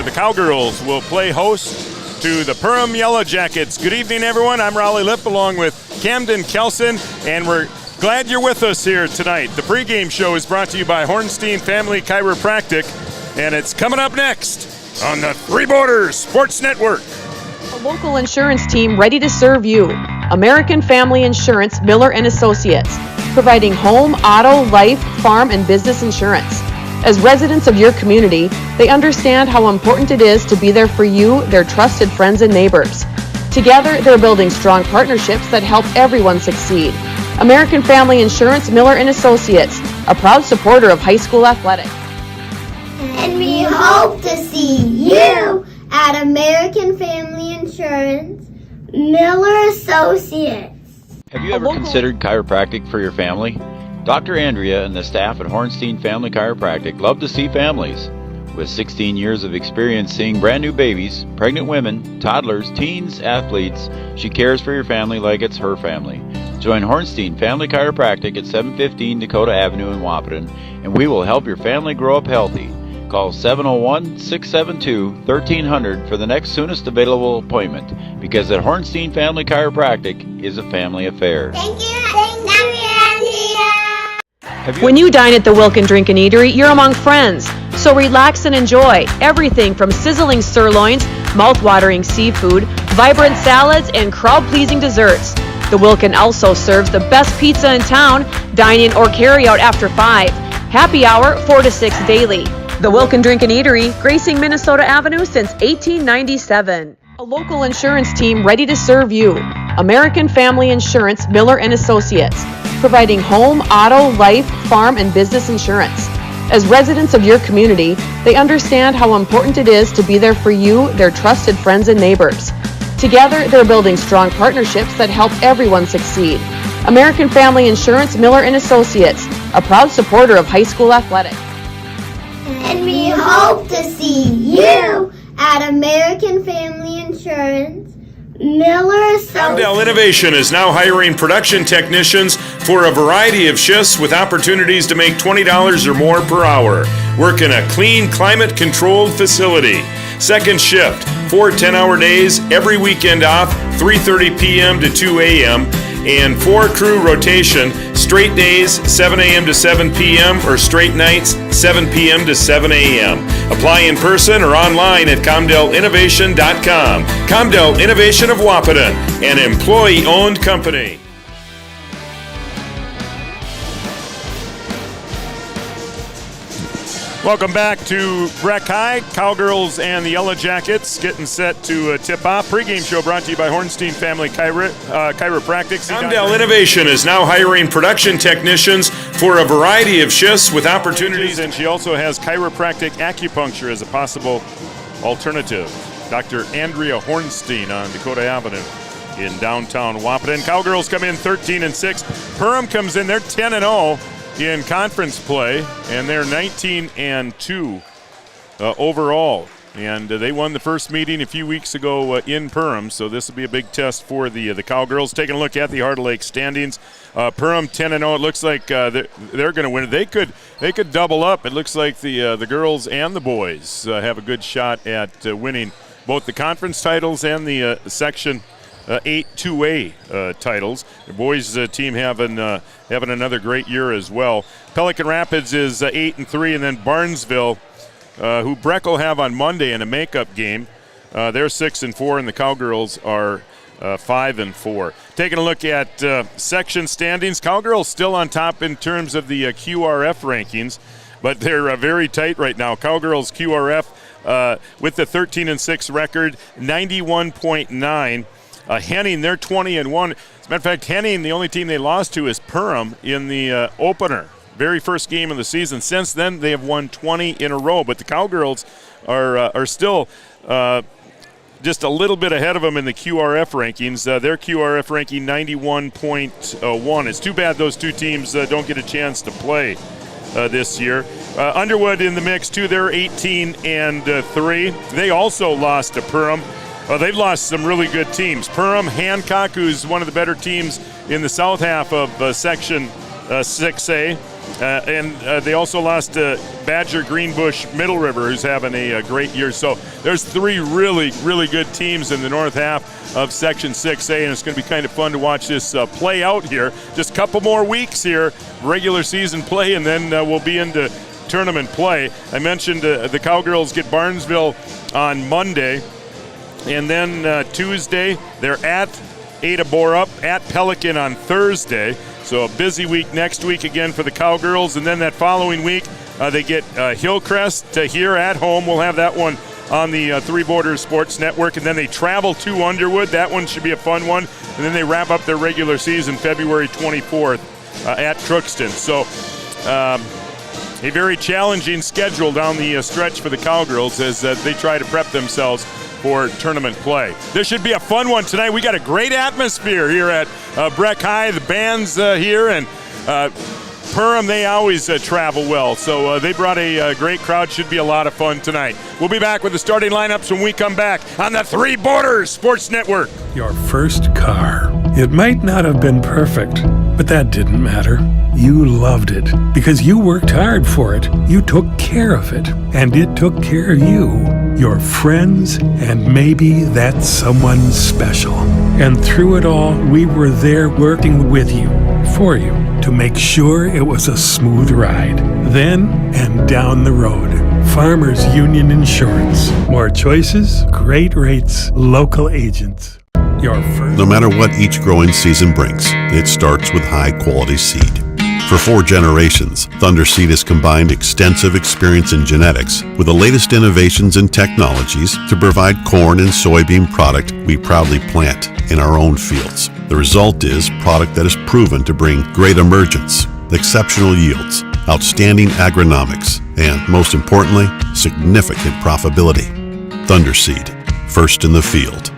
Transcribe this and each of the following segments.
the Cowgirls will play host to the Perham Yellow Jackets. Good evening, everyone. I'm Raleigh Lipp along with Camden Kelson, and we're glad you're with us here tonight. The pregame show is brought to you by Hornstein Family Chiropractic, and it's coming up next on the Three Borders Sports Network. A local insurance team ready to serve you. American Family Insurance, Miller & Associates, providing home, auto, life, farm, and business insurance. As residents of your community, they understand how important it is to be there for you, their trusted friends and neighbors. Together, they're building strong partnerships that help everyone succeed. American Family Insurance, Miller & Associates, a proud supporter of high school athletics. And we hope to see you at American Family Insurance, Miller Associates. Have you ever considered chiropractic for your family? Dr. Andrea and the staff at Hornstein Family Chiropractic love to see families. With 16 years of experience seeing brand new babies, pregnant women, toddlers, teens, athletes, she cares for your family like it's her family. Join Hornstein Family Chiropractic at 715 Dakota Avenue in Wahpeton, and we will help your family grow up healthy. Call 701-672-1300 for the next soonest available appointment, because at Hornstein Family Chiropractic is a family affair. Thank you, Andrea. When you dine at the Wilkin Drink and Eatery, you're among friends. So relax and enjoy everything from sizzling sirloins, mouth-watering seafood, vibrant salads, and crowd-pleasing desserts. The Wilkin also serves the best pizza in town. Dine in or carry out after 5. Happy hour 4 to 6 daily. The Wilkin Drink and Eatery, gracing Minnesota Avenue since 1897. A local insurance team ready to serve you. American Family Insurance, Miller & Associates, providing home, auto, life, farm, and business insurance. As residents of your community, they understand how important it is to be there for you, their trusted friends and neighbors. Together, they're building strong partnerships that help everyone succeed. American Family Insurance, Miller & Associates, a proud supporter of high school athletics. And we hope to see you at American Family Insurance, Miller Associates. Comdell Innovation is now hiring production technicians for a variety of shifts with opportunities to make $20 or more per hour. Work in a clean, climate-controlled facility. Second shift, 4 10-hour days, every weekend off, 3:30 p.m. to 2 a.m., and 4-crew rotation, straight days, 7 a.m. to 7 p.m., or straight nights, 7 p.m. to 7 a.m. Apply in person or online at ComdellInnovation.com. Comdell Innovation of Wahpeton, an employee-owned company. Welcome back to Breck High. Cowgirls and the Yellow Jackets getting set to tip off. Pregame show brought to you by Hornstein Family Chiropractic. Comdell Innovation is now hiring production technicians for a variety of shifts with opportunities, and she also has chiropractic acupuncture as a possible alternative. Dr. Andrea Hornstein on Dakota Avenue in downtown Wahpeton. Cowgirls come in 13-6. Perham comes in, they're 10-0. In conference play, and they're 19-2 overall. And they won the first meeting a few weeks ago in Perham, so this will be a big test for the Cowgirls. Taking a look at the Heart of Lake standings, Perham 10-0. It looks like they're going to win it. They could double up. It looks like the girls and the boys have a good shot at winning both the conference titles and the section 8 2A titles. The boys team having another great year as well. Pelican Rapids is 8-3, and then Barnesville, who Breck will have on Monday in a makeup game, they're 6-4, and the Cowgirls are 5-4. Taking a look at section standings, Cowgirls still on top in terms of the QRF rankings, but they're very tight right now. Cowgirls QRF with the 13-6 record, 91.9. Henning, they're 20-1. As a matter of fact, Henning, the only team they lost to is Perham in the opener, very first game of the season. Since then, they have won 20 in a row. But the Cowgirls are still just a little bit ahead of them in the QRF rankings. Their QRF ranking 91.1. It's too bad those two teams don't get a chance to play this year. Underwood in the mix too. They're 18-3. They also lost to Perham. They've lost some really good teams. Perham, Hancock, who's one of the better teams in the south half of Section 6A. And they also lost Badger Greenbush Middle River, who's having a great year. So there's 3 really, really good teams in the north half of Section 6A, and it's going to be kind of fun to watch this play out here. Just a couple more weeks here, regular season play, and then we'll be into tournament play. I mentioned the Cowgirls get Barnesville on Monday, and then Tuesday they're at Ada Borup, at Pelican on Thursday. So a busy week next week again for the Cowgirls, and then that following week they get Hillcrest here at home. We'll have that one on the Three Borders Sports Network, and then they travel to Underwood. That one should be a fun one, and then they wrap up their regular season February 24th at Crookston. So a very challenging schedule down the stretch for the Cowgirls as they try to prep themselves for tournament play. This should be a fun one tonight. We got a great atmosphere here at Breck High. The band's here, and Perham, they always travel well. So they brought a great crowd. Should be a lot of fun tonight. We'll be back with the starting lineups when we come back on the Three Borders Sports Network. Your first car. It might not have been perfect, but that didn't matter. You loved it because you worked hard for it. You took care of it, and it took care of you, your friends, and maybe that someone special. And through it all, we were there working with you, for you, to make sure it was a smooth ride. Then and down the road. Farmers Union Insurance. More choices, great rates, local agents. Your first. No matter what each growing season brings, it starts with high-quality seed. For 4 generations, Thunder Seed has combined extensive experience in genetics with the latest innovations and technologies to provide corn and soybean product we proudly plant in our own fields. The result is product that is proven to bring great emergence, exceptional yields, outstanding agronomics, and, most importantly, significant profitability. Thunder Seed, first in the field.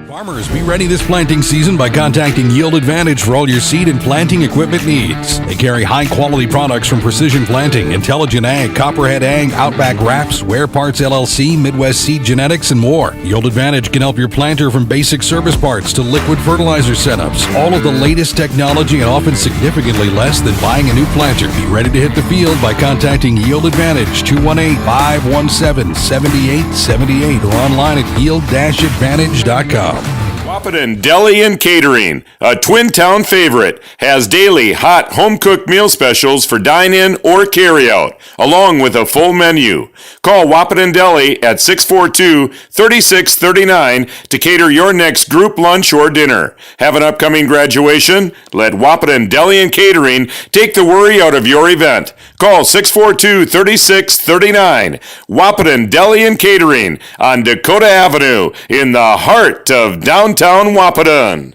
Farmers, be ready this planting season by contacting Yield Advantage for all your seed and planting equipment needs. They carry high-quality products from Precision Planting, Intelligent Ag, Copperhead Ag, Outback Wraps, Wear Parts LLC, Midwest Seed Genetics, and more. Yield Advantage can help your planter from basic service parts to liquid fertilizer setups. All of the latest technology and often significantly less than buying a new planter. Be ready to hit the field by contacting Yield Advantage, 218-517-7878, or online at yield-advantage.com. Wahpeton Deli and Catering, a Twin Town favorite, has daily hot home-cooked meal specials for dine-in or carry-out, along with a full menu. Call Wahpeton Deli at 642-3639 to cater your next group lunch or dinner. Have an upcoming graduation? Let Wahpeton Deli and Catering take the worry out of your event. Call 642-3639. Wahpeton Deli and Catering on Dakota Avenue in the heart of downtown Wahpeton.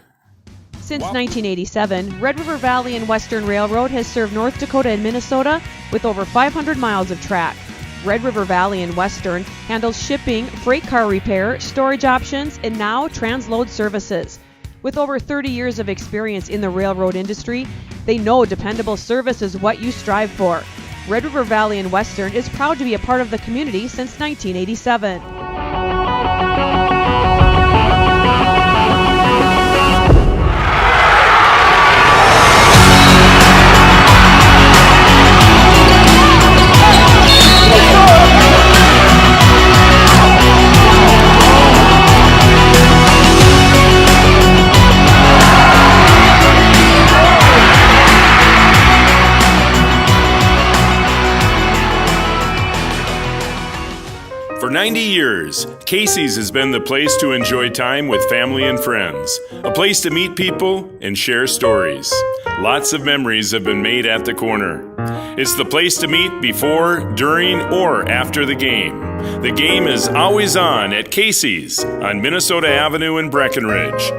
Since 1987, Red River Valley and Western Railroad has served North Dakota and Minnesota with over 500 miles of track. Red River Valley and Western handles shipping, freight car repair, storage options, and now transload services. With over 30 years of experience in the railroad industry, they know dependable service is what you strive for. Red River Valley and Western is proud to be a part of the community since 1987. For 90 years, Casey's has been the place to enjoy time with family and friends, a place to meet people and share stories. Lots of memories have been made at the corner. It's the place to meet before, during, or after the game. The game is always on at Casey's on Minnesota Avenue in Breckenridge.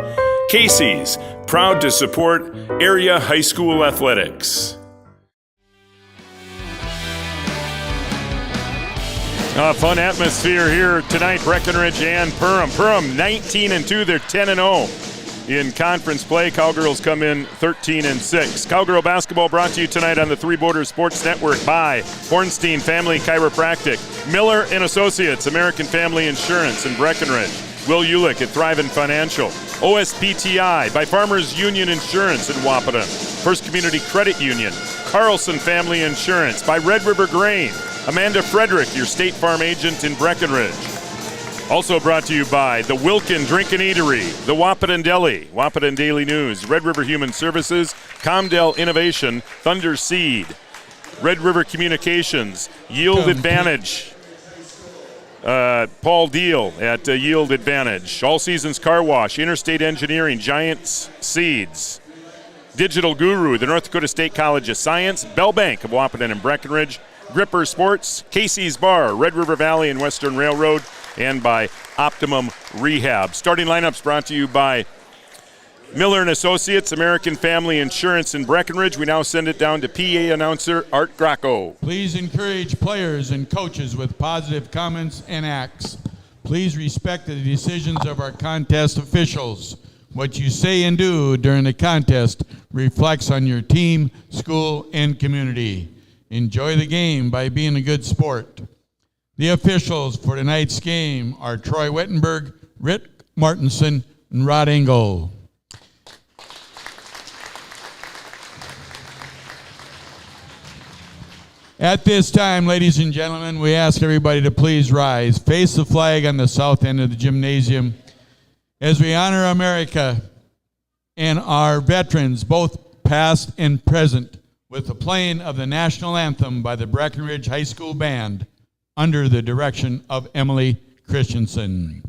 Casey's, proud to support area high school athletics. Fun atmosphere here tonight, Breckenridge and Perham. Perham 19-2, they're 10-0 in conference play. Cowgirls come in 13-6. Cowgirl basketball brought to you tonight on the Three Borders Sports Network by Hornstein Family Chiropractic, Miller & Associates, American Family Insurance in Breckenridge, Will Ulick at Thrivent Financial, OSPTI by Farmers Union Insurance in Wahpeton, First Community Credit Union, Carlson Family Insurance, by Red River Grain, Amanda Frederick, your State Farm agent in Breckenridge. Also brought to you by the Wilkin Drink and Eatery, the Wahpeton Deli, Wahpeton Daily News, Red River Human Services, Comdell Innovation, Thunder Seed, Red River Communications, Yield Advantage, Paul Deal at Yield Advantage, All Seasons Car Wash, Interstate Engineering, Giants Seeds, Digital Guru, the North Dakota State College of Science, Bell Bank of Wahpeton and Breckenridge, Gripper Sports, Casey's Bar, Red River Valley and Western Railroad, and by Optimum Rehab. Starting lineups brought to you by Miller & Associates, American Family Insurance in Breckenridge. We now send it down to PA announcer Art Gracco. Please encourage players and coaches with positive comments and acts. Please respect the decisions of our contest officials. What you say and do during the contest reflects on your team, school, and community. Enjoy the game by being a good sport. The officials for tonight's game are Troy Wittenberg, Rick Martinson, and Rod Engel. At this time, ladies and gentlemen, we ask everybody to please rise. Face the flag on the south end of the gymnasium as we honor America and our veterans, both past and present, with the playing of the national anthem by the Breckenridge High School Band under the direction of Emily Christensen.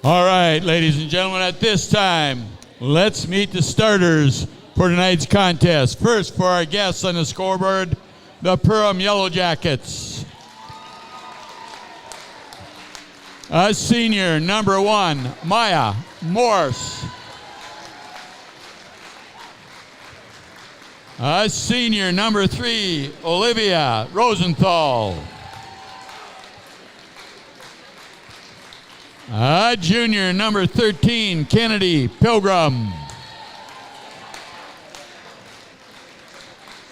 All right, ladies and gentlemen, at this time, let's meet the starters for tonight's contest. First, for our guests on the scoreboard, the Perham Yellow Jackets. A senior, number 1, Maya Morse. A senior, number 3, Olivia Rosenthal. A junior, number 13, Kennedy Pilgrim.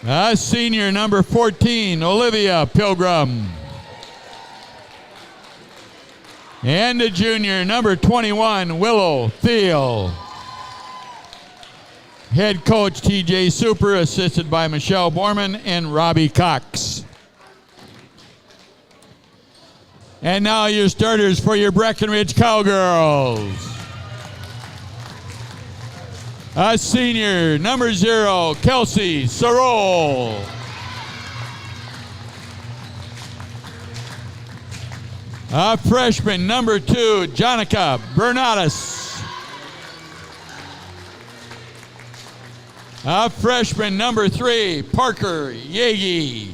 A senior, number 14, Olivia Pilgrim. And a junior, number 21, Willow Thiel. Head coach TJ Super, assisted by Michelle Borman and Robbie Cox. And now your starters for your Breckenridge Cowgirls. A senior, number 0, Kelsey Sorol. A freshman, number 2, Jonica Bernatus. A freshman, number 3, Parker Yagi.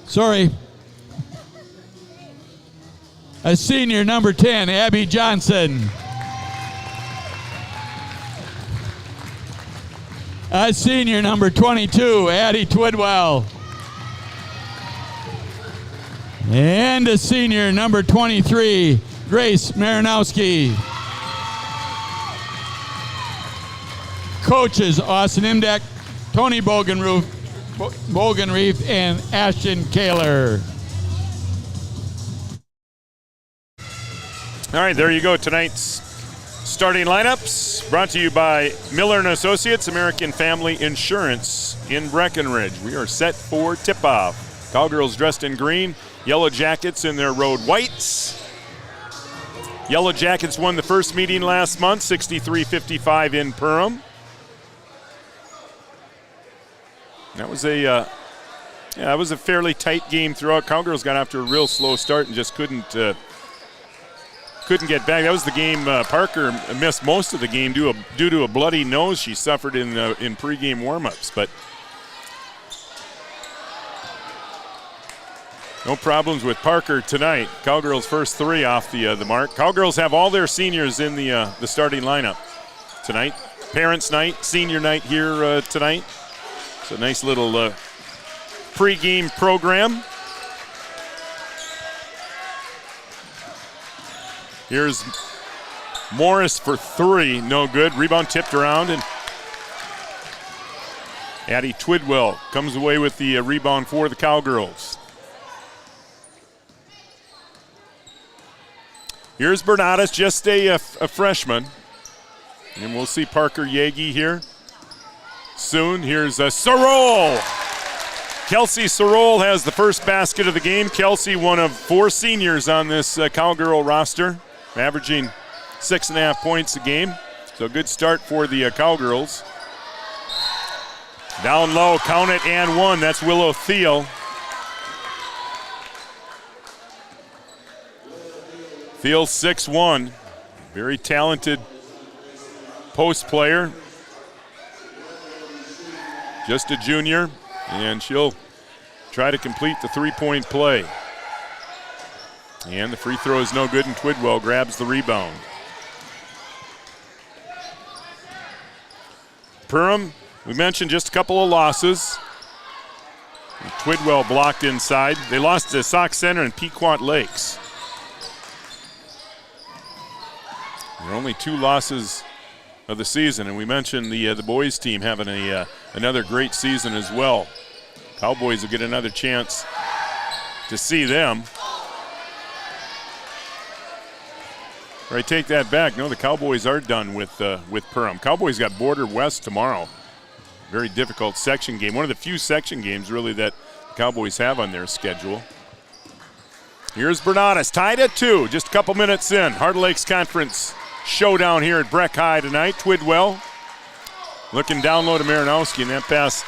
Sorry. A senior, number 10, Abby Johnson. A senior, number 22, Addie Twidwell. And a senior, number 23, Grace Marinowski. Coaches, Austin Imdek, Tony Bogenreef, and Ashton Kaler. All right, there you go. Tonight's starting lineups brought to you by Miller & Associates, American Family Insurance in Breckenridge. We are set for tip-off. Cowgirls dressed in green, Yellow Jackets in their road whites. Yellow Jackets won the first meeting last month, 63-55 in Perham. That was a fairly tight game throughout. Cowgirls got off to a real slow start and just couldn't get back. That was the game Parker missed most of the game due to a bloody nose she suffered in pregame warmups. But no problems with Parker tonight. Cowgirls' first three off the mark. Cowgirls have all their seniors in the starting lineup tonight. Parents' night, senior night here tonight. It's a nice little pregame program. Here's Morris for three, no good. Rebound tipped around, and Addie Twidwell comes away with the rebound for the Cowgirls. Here's Bernardus, just a freshman. And we'll see Parker Yagi here soon. Here's Sorol. Kelsey Sorol has the first basket of the game. Kelsey, one of four seniors on this Cowgirl roster, averaging 6.5 points a game. So good start for the Cowgirls. Down low, count it, and one. That's Willow Thiel. Thiel 6'1", very talented post player. Just a junior, and she'll try to complete the three-point play. And the free throw is no good, and Twidwell grabs the rebound. Perham, we mentioned just a couple of losses. And Twidwell blocked inside. They lost to Sauk Center and Pequot Lakes. There are only two losses of the season, and we mentioned the boys team having another great season as well. Cowboys will get another chance to see them. Or I take that back. No, the Cowboys are done with Perham. Cowboys got Border West tomorrow. Very difficult section game. One of the few section games really that the Cowboys have on their schedule. Here's Bernardus, tied at 2, just a couple minutes in. Heart Lakes Conference showdown here at Breck High tonight. Twidwell looking down low to Marinowski, and that pass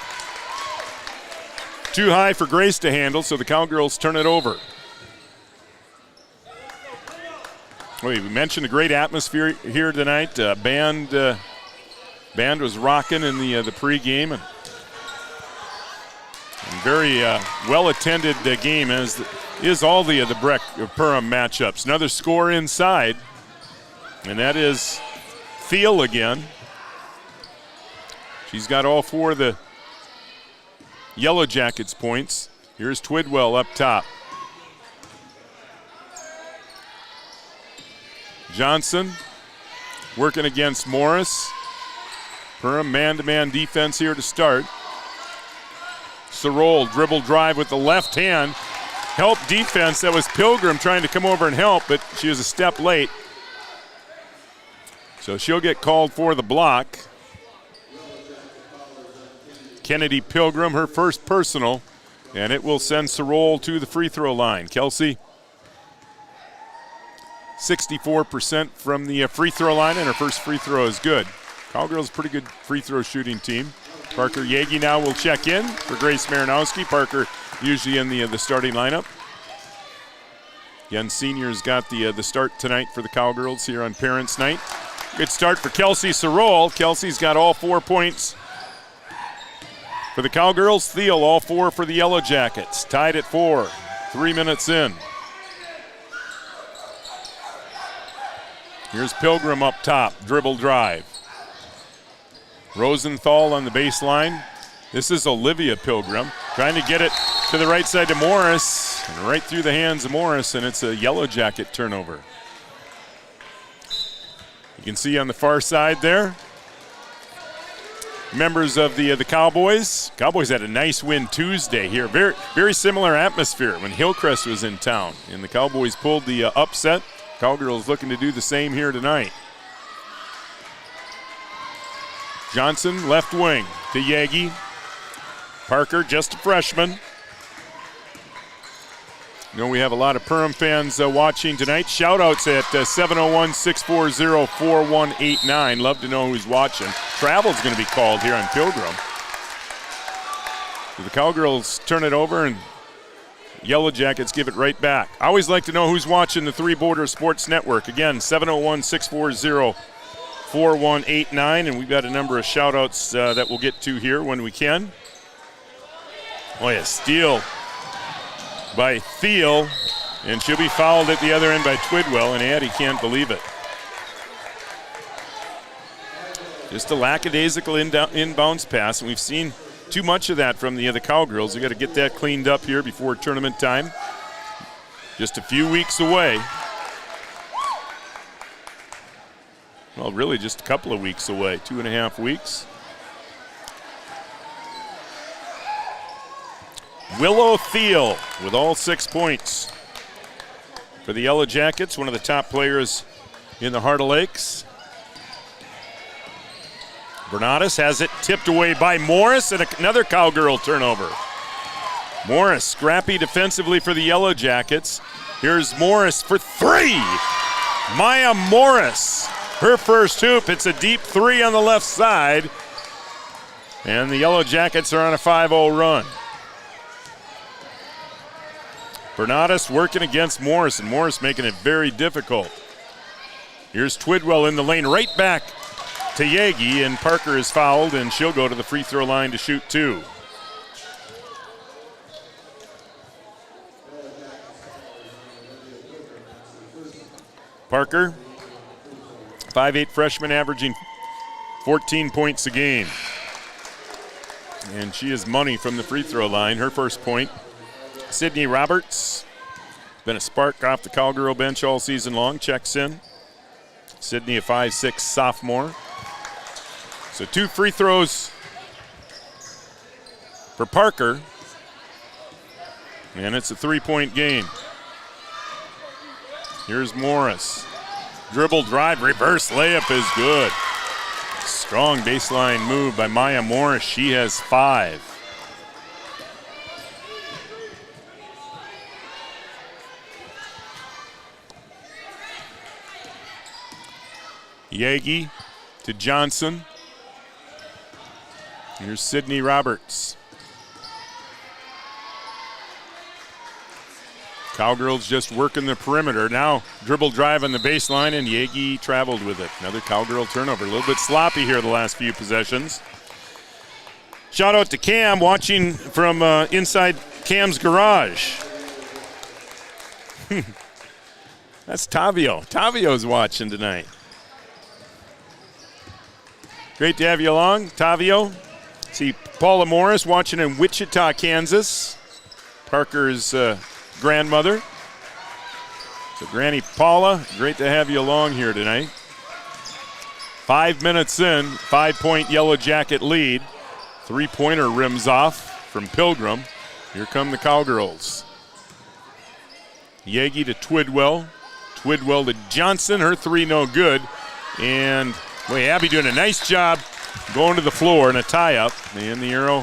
too high for Grace to handle, so the Cowgirls turn it over. We mentioned the great atmosphere here tonight. Band was rocking in the pregame, and very well-attended game, as is all the Breck Perham matchups. Another score inside, and that is Thiel again. She's got all four of the Yellow Jackets points. Here's Twidwell up top. Johnson working against Morris. Perham man-to-man defense here to start. Sorol dribble drive with the left hand. Help defense. That was Pilgrim trying to come over and help, but she was a step late. So she'll get called for the block. Kennedy Pilgrim, her first personal, and it will send Sorol to the free throw line. Kelsey, 64% from the free throw line, and her first free throw is good. Cowgirls, pretty good free throw shooting team. Parker Yagi now will check in for Grace Marinowski. Parker usually in the starting lineup. Again, seniors got the start tonight for the Cowgirls here on Parents' Night. Good start for Kelsey Sorol. Kelsey's got all 4 points for the Cowgirls. Thiel, all 4 for the Yellow Jackets. Tied at 4, 3 minutes in. Here's Pilgrim up top, dribble drive. Rosenthal on the baseline. This is Olivia Pilgrim trying to get it to the right side to Morris. And right through the hands of Morris, and it's a Yellow Jacket turnover. You can see on the far side there, members of the Cowboys. Cowboys had a nice win Tuesday here. Very, very similar atmosphere when Hillcrest was in town. And the Cowboys pulled the upset. Cowgirls looking to do the same here tonight. Johnson, left wing to Yagi. Parker, just a freshman. You know, we have a lot of Perham fans watching tonight. Shout-outs at 701-640-4189. Love to know who's watching. Travel's going to be called here on Pilgrim. So the Cowgirls turn it over, and Yellow Jackets give it right back. I always like to know who's watching the Three Border Sports Network. Again, 701-640-4189, and we've got a number of shout-outs that we'll get to here when we can. Oh, yeah, steal by Thiel, and she'll be fouled at the other end by Twidwell, and Addie can't believe it. Just a lackadaisical inbounds pass, and we've seen too much of that from the Cowgirls. We've got to get that cleaned up here before tournament time. Just a few weeks away. Well, really just a couple of weeks away, 2.5 weeks. Willow Thiel with all 6 points for the Yellow Jackets, one of the top players in the Heart of Lakes. Bernatus has it tipped away by Morris, and another Cowgirl turnover. Morris scrappy defensively for the Yellow Jackets. Here's Morris for 3. Maya Morris, her first hoop. It's a deep 3 on the left side, and the Yellow Jackets are on a 5-0 run. Bernatus working against Morris, and Morris making it very difficult. Here's Twidwell in the lane, right back to Yagi, and Parker is fouled, and she'll go to the free throw line to shoot 2. Parker, 5'8" freshman, averaging 14 points a game. And she is money from the free throw line, her first point. Sydney Roberts, been a spark off the Cowgirl bench all season long, checks in. Sydney, a 5'6" sophomore. So 2 free throws for Parker, and it's a 3-point game. Here's Morris. Dribble drive, reverse layup is good. Strong baseline move by Maya Morris. She has 5. Yagi to Johnson. Here's Sydney Roberts. Cowgirls just working the perimeter. Now dribble drive on the baseline, and Yagi traveled with it. Another Cowgirl turnover. A little bit sloppy here the last few possessions. Shout out to Cam watching from inside Cam's garage. That's Tavio. Tavio's watching tonight. Great to have you along, Tavio. See Paula Morris watching in Wichita, Kansas. Parker's grandmother. So Granny Paula, great to have you along here tonight. 5 minutes in, 5-point Yellow Jacket lead. 3-pointer rims off from Pilgrim. Here come the Cowgirls. Yagi to Twidwell. Twidwell to Johnson. Her 3 no good. And boy, Abby doing a nice job going to the floor in a tie-up. And the arrow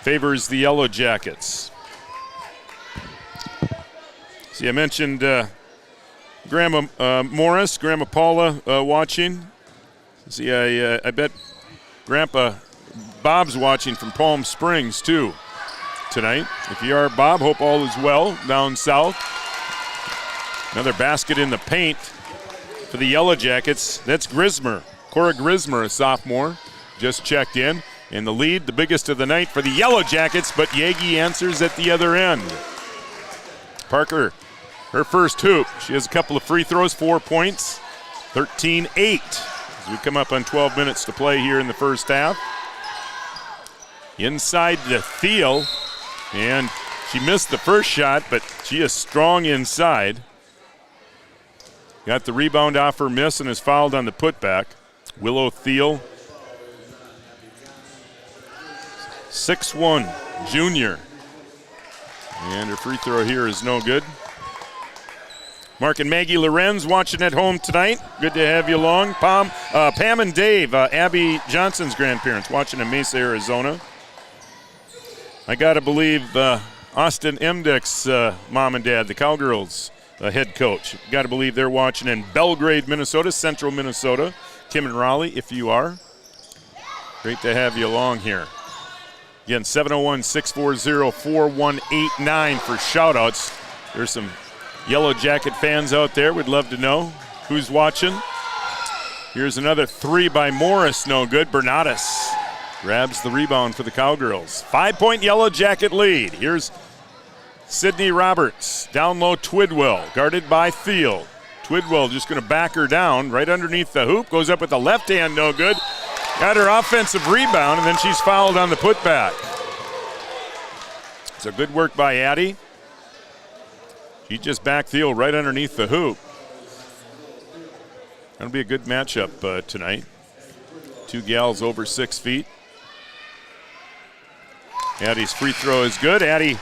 favors the Yellow Jackets. See, I mentioned Grandma Morris, Grandma Paula watching. See, I bet Grandpa Bob's watching from Palm Springs, too, tonight. If you are, Bob, hope all is well down south. Another basket in the paint for the Yellow Jackets. That's Grismer. Cora Grismer, a sophomore, just checked in. And the lead, the biggest of the night for the Yellow Jackets, but Yagi answers at the other end. Parker, her first hoop. She has a couple of free throws, 4 points, 13-8. As we come up on 12 minutes to play here in the first half. Inside to Thiel, and She missed the first shot, but she is strong inside. Got the rebound off her miss and is fouled on the putback. Willow Thiel, 6'1", junior. And her free throw here is no good. Mark and Maggie Lorenz watching at home tonight. Good to have you along. Pam and Dave, Abby Johnson's grandparents, watching in Mesa, Arizona. I got to believe Austin Emdick's mom and dad, the Cowgirls head coach. Got to believe they're watching in Belgrade, Minnesota, central Minnesota. Kim and Raleigh, if you are. Great to have you along here. Again, 701-640-4189 for shout-outs. There's some Yellow Jacket fans out there. We'd love to know who's watching. Here's another three by Morris, no good. Bernatus grabs the rebound for the Cowgirls. 5-point Yellow Jacket lead. Here's Sydney Roberts. Down low, Twidwell, guarded by Thiel. Twidwell just going to back her down right underneath the hoop. Goes up with the left hand, no good. Got her offensive rebound, and then she's fouled on the putback. So good work by Addie. She just backed Thiel right underneath the hoop. That'll be a good matchup tonight. Two gals over 6 feet. Addie's free throw is good. Addie,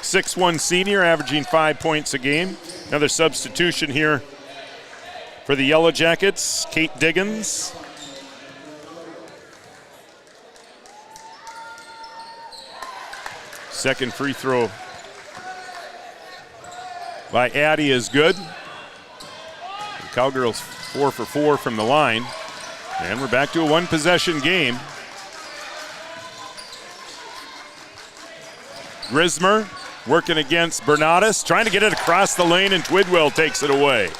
6'1" senior, averaging 5 points a game. Another substitution here for the Yellow Jackets, Kate Diggins. Second free throw by Addie is good. The Cowgirls 4 for 4 from the line. And we're back to a one-possession game. Grismer working against Bernatus, trying to get it across the lane, and Twidwell takes it away.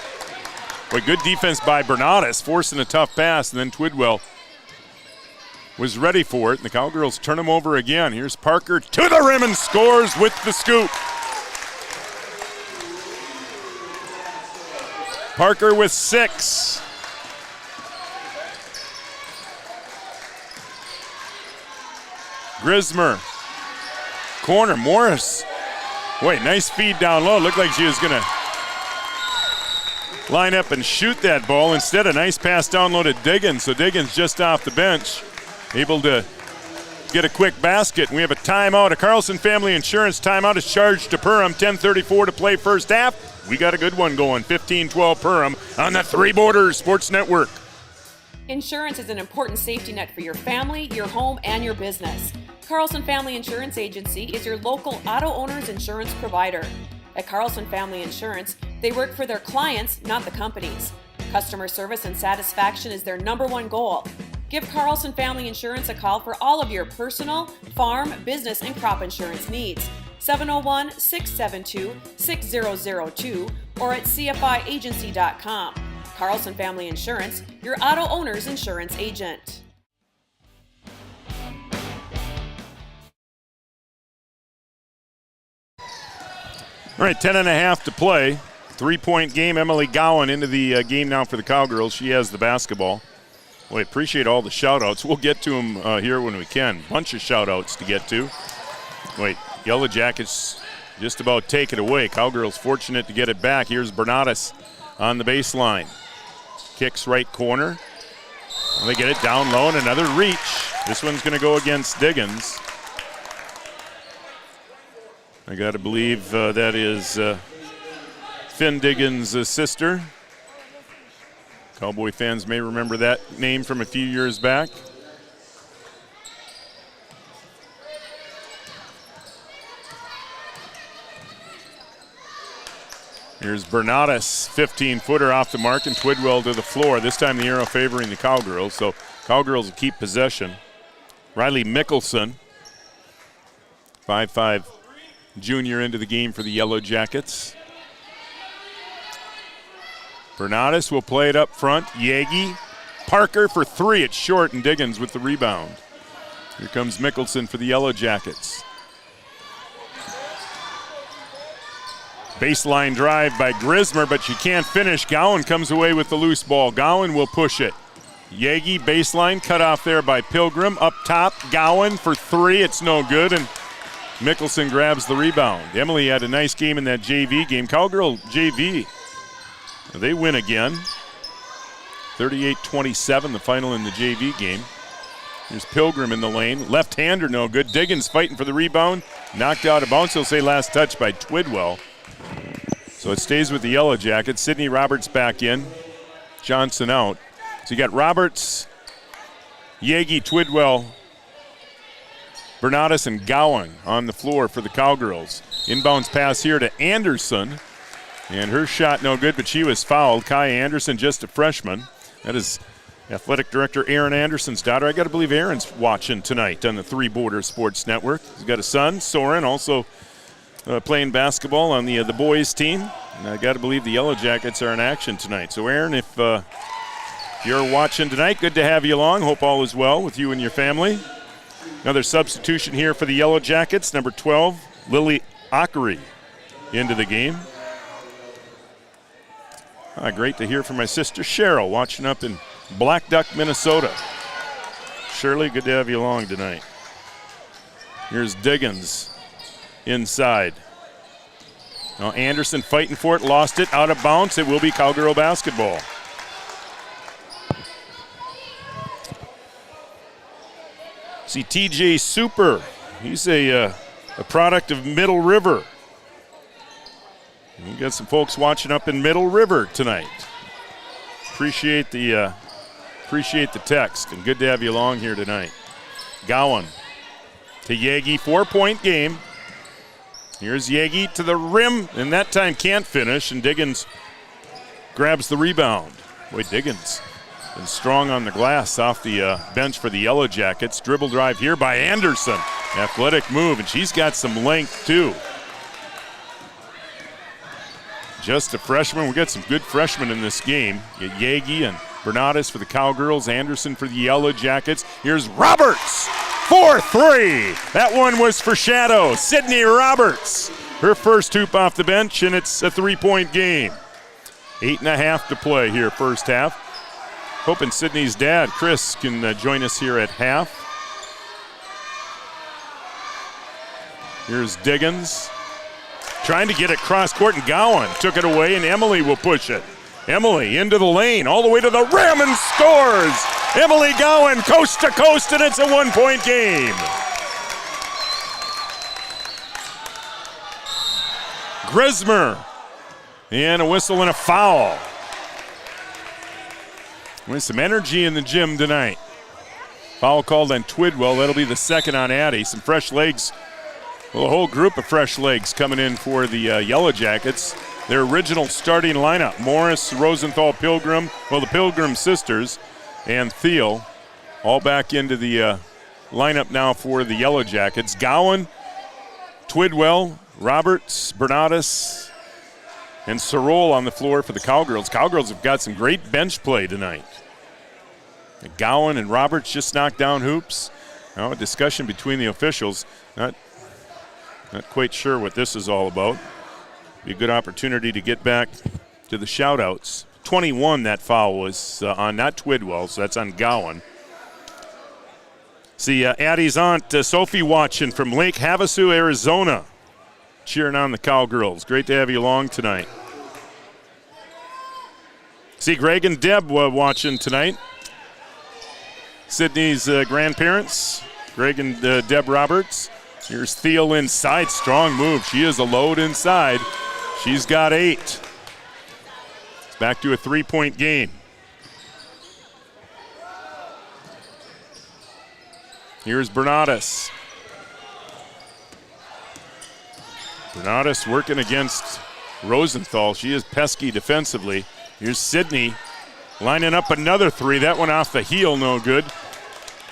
Boy, good defense by Bernatus, forcing a tough pass, and then Twidwell was ready for it, and the Cowgirls turn him over again. Here's Parker to the rim and scores with the scoop. Parker with 6. Grismer, corner, Morris. Wait, nice feed down low. Looked like she was going to line up and shoot that ball. Instead, a nice pass down low to Diggins. So Diggins just off the bench, able to get a quick basket. We have a timeout. A Carlson Family Insurance timeout is charged to Perham. 10:34 to play first half. We got a good one going. 15-12 Perham on the Three Borders Sports Network. Insurance is an important safety net for your family, your home, and your business. Carlson Family Insurance Agency is your local auto owner's insurance provider. At Carlson Family Insurance, they work for their clients, not the companies. Customer service and satisfaction is their #1 goal. Give Carlson Family Insurance a call for all of your personal, farm, business, and crop insurance needs. 701-672-6002 or at cfiagency.com. Carlson Family Insurance, your auto owner's insurance agent. All right, 10:30 to play. 3-point game. Emily Gowan into the game now for the Cowgirls. She has the basketball. Boy, appreciate all the shout-outs. We'll get to them here when we can. Bunch of shout-outs to get to. Wait, Yellow Jackets just about take it away. Cowgirls fortunate to get it back. Here's Bernatus on the baseline. Kicks right corner. Well, they get it down low and another reach. This one's going to go against Diggins. I got to believe that is Finn Diggins' sister. Cowboy fans may remember that name from a few years back. Here's Bernatus, 15-footer off the mark, and Twidwell to the floor. This time the arrow favoring the Cowgirls, so Cowgirls will keep possession. Riley Mickelson, 5'5", junior into the game for the Yellow Jackets. Bernatus will play it up front. Yagi, Parker for 3. It's short, and Diggins with the rebound. Here comes Mickelson for the Yellow Jackets. Baseline drive by Grismer, but she can't finish. Gowan comes away with the loose ball. Gowan will push it. Yagi, baseline, cut off there by Pilgrim. Up top, Gowan for 3. It's no good, and Mickelson grabs the rebound. Emily had a nice game in that JV game. Cowgirl JV, they win again. 38-27, the final in the JV game. Here's Pilgrim in the lane. Left-hander, no good. Diggins fighting for the rebound. Knocked out of bounds. He'll say last touch by Twidwell. So it stays with the Yellow Jackets. Sydney Roberts back in. Johnson out. So you got Roberts, Yagi, Twidwell, Bernatus, and Gowan on the floor for the Cowgirls. Inbounds pass here to Anderson. And her shot no good, but she was fouled. Kai Anderson, just a freshman. That is Athletic Director Aaron Anderson's daughter. I got to believe Aaron's watching tonight on the Three Border Sports Network. He's got a son, Soren, also playing basketball on the boys team. And I got to believe the Yellow Jackets are in action tonight. So Aaron, if you're watching tonight, good to have you along. Hope all is well with you and your family. Another substitution here for the Yellow Jackets. Number 12, Lily Ockery into the game. Great to hear from my sister Cheryl watching up in Black Duck, Minnesota. Shirley, good to have you along tonight. Here's Diggins inside. Now Anderson fighting for it, lost it, out of bounds. It will be Cowgirl basketball. See TJ Super, he's a product of Middle River. We got some folks watching up in Middle River tonight. Appreciate the text, and good to have you along here tonight. Gowan to Yagi, 4-point game. Here's Yagi to the rim, and that time can't finish, and Diggins grabs the rebound. Boy, Diggins been strong on the glass off the bench for the Yellow Jackets. Dribble drive here by Anderson. Athletic move, and she's got some length too. Just a freshman. We got some good freshmen in this game. You got Yagi and Bernatus for the Cowgirls, Anderson for the Yellow Jackets. Here's Roberts, 4-3. That one was for Shadow. Sydney Roberts, her first hoop off the bench, and it's a 3-point game. 8.5 to play here, first half. Hoping Sydney's dad, Chris, can join us here at half. Here's Diggins. Trying to get it cross court, and Gowan took it away, and Emily will push it. Emily into the lane, all the way to the rim, and scores! Emily Gowan, coast to coast, and it's a 1-point game. Grismer, and a whistle and a foul. With some energy in the gym tonight. Foul called on Twidwell, that'll be the second on Addie. Some fresh legs. Well, a whole group of fresh legs coming in for the Yellow Jackets. Their original starting lineup, Morris, Rosenthal, Pilgrim, well, the Pilgrim sisters, and Thiel, all back into the lineup now for the Yellow Jackets. Gowan, Twidwell, Roberts, Bernatus, and Sorol on the floor for the Cowgirls. Cowgirls have got some great bench play tonight. Gowan and Roberts just knocked down hoops. Now a discussion between the officials. Not quite sure what this is all about. Be a good opportunity to get back to the shout-outs. 21, that foul was on, not Twidwell, so that's on Gowan. See, Addie's aunt, Sophie, watching from Lake Havasu, Arizona, cheering on the Cowgirls. Great to have you along tonight. See, Greg and Deb watching tonight. Sydney's grandparents, Greg and Deb Roberts. Here's Thiel inside, strong move. She is a load inside. She's got 8. It's back to a 3-point game. Here's Bernatus. Bernatus working against Rosenthal. She is pesky defensively. Here's Sydney lining up another 3. That one off the heel, no good.